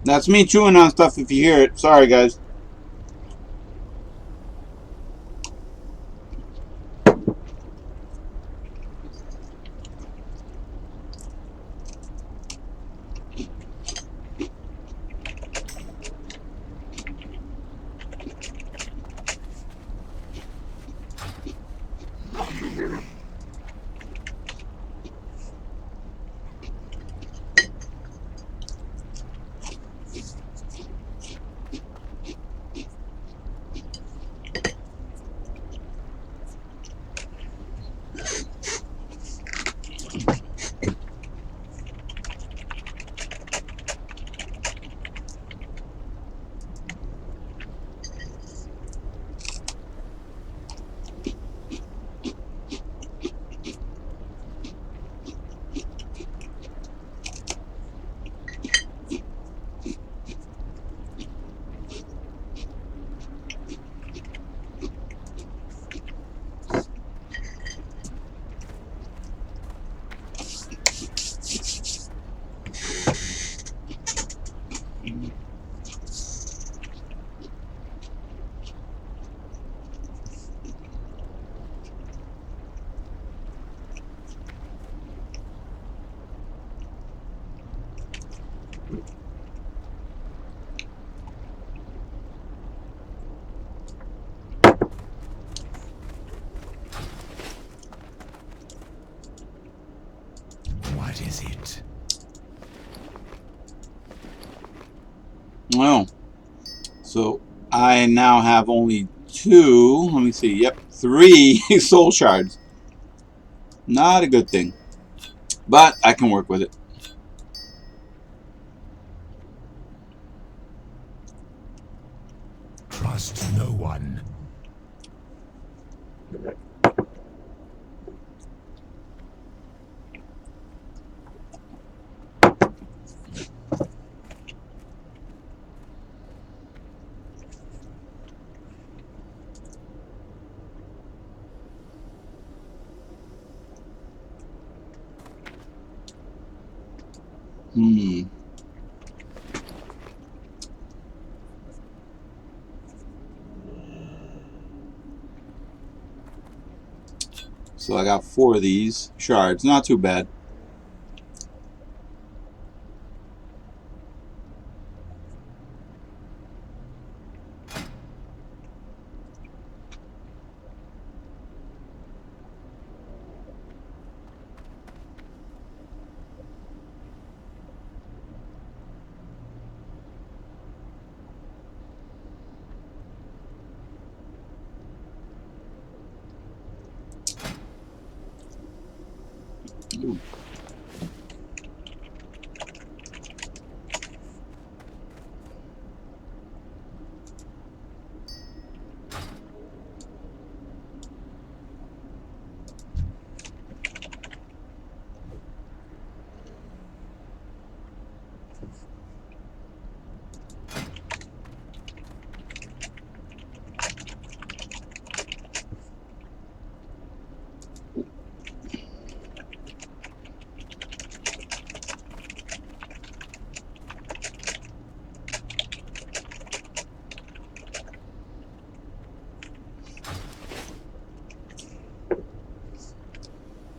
That's me chewing on stuff if you hear it. Sorry, guys. What is it? Well, so I now have only 2. Let me see. Yep, 3 soul shards. Not a good thing, but I can work with it. Trust no one. So I got 4 of these shards. Not too bad. Ooh.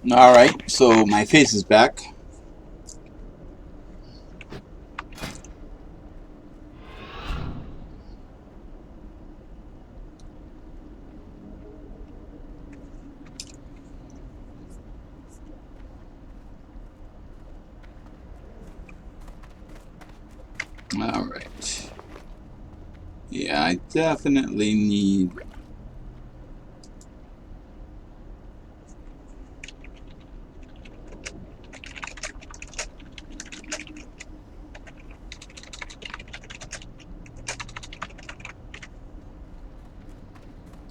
Alright, so my face is back. Alright. Yeah, I definitely need...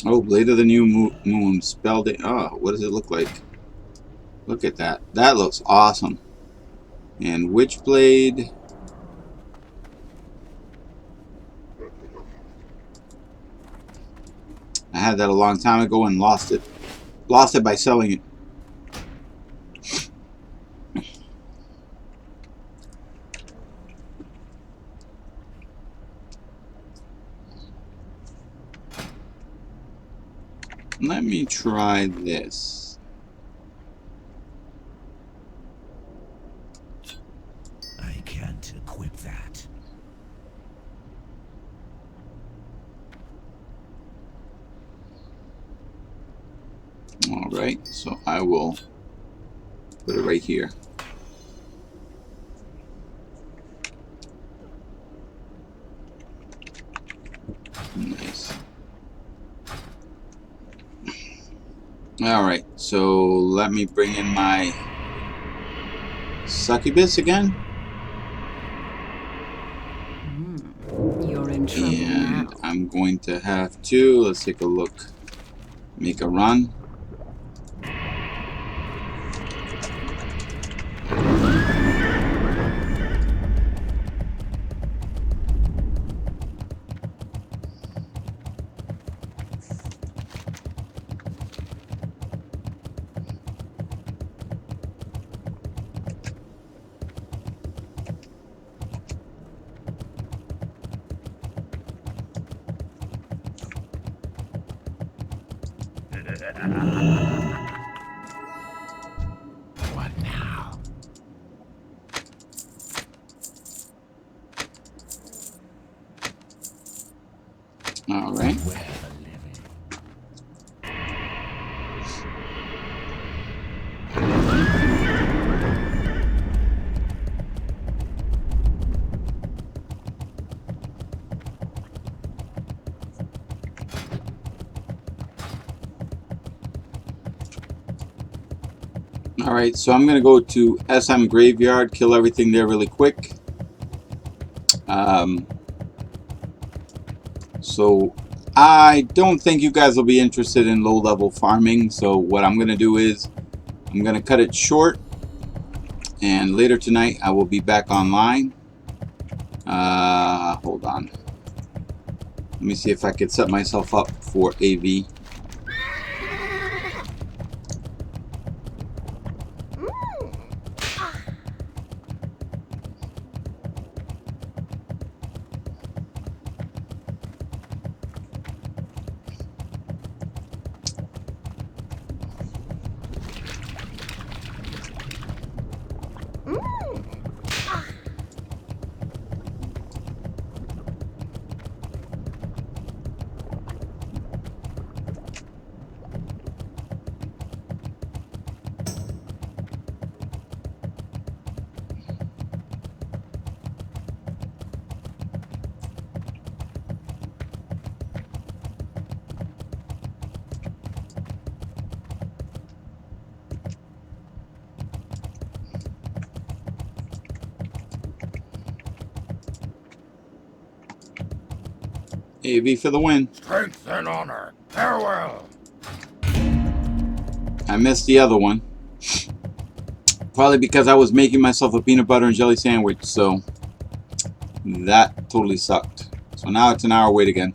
Oh, Blade of the New Moon. Spelled it. Oh, what does it look like? Look at that. That looks awesome. And Witchblade. I had that a long time ago and lost it. Lost it by selling it. Let me try this. I can't equip that. Alright, so I will put it right here. Nice. Alright, so let me bring in my succubus again. You're in trouble And now. I'm going to have to, let's take a look, make a run. What now? All right. Where the living? Alright, so I'm going to go to SM Graveyard, kill everything there really quick. So I don't think you guys will be interested in low-level farming, so what I'm going to do is I'm going to cut it short, and later tonight I will be back online. Hold on. Let me see if I could set myself up for AV. AV for the win. Strength and honor. Farewell. I missed the other one. Probably because I was making myself a peanut butter and jelly sandwich, so that totally sucked. So now it's an hour wait again.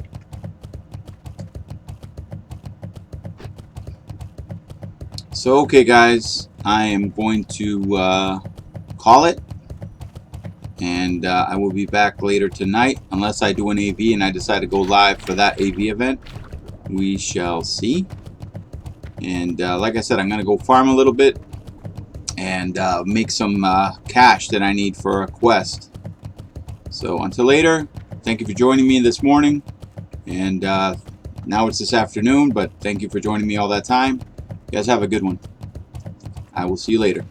So okay guys, I am going to call it. And I will be back later tonight, unless I do an AV and I decide to go live for that AV event. We shall see. And like I said, I'm going to go farm a little bit and make some cash that I need for a quest. So until later, thank you for joining me this morning. And now it's this afternoon, but thank you for joining me all that time. You guys have a good one. I will see you later.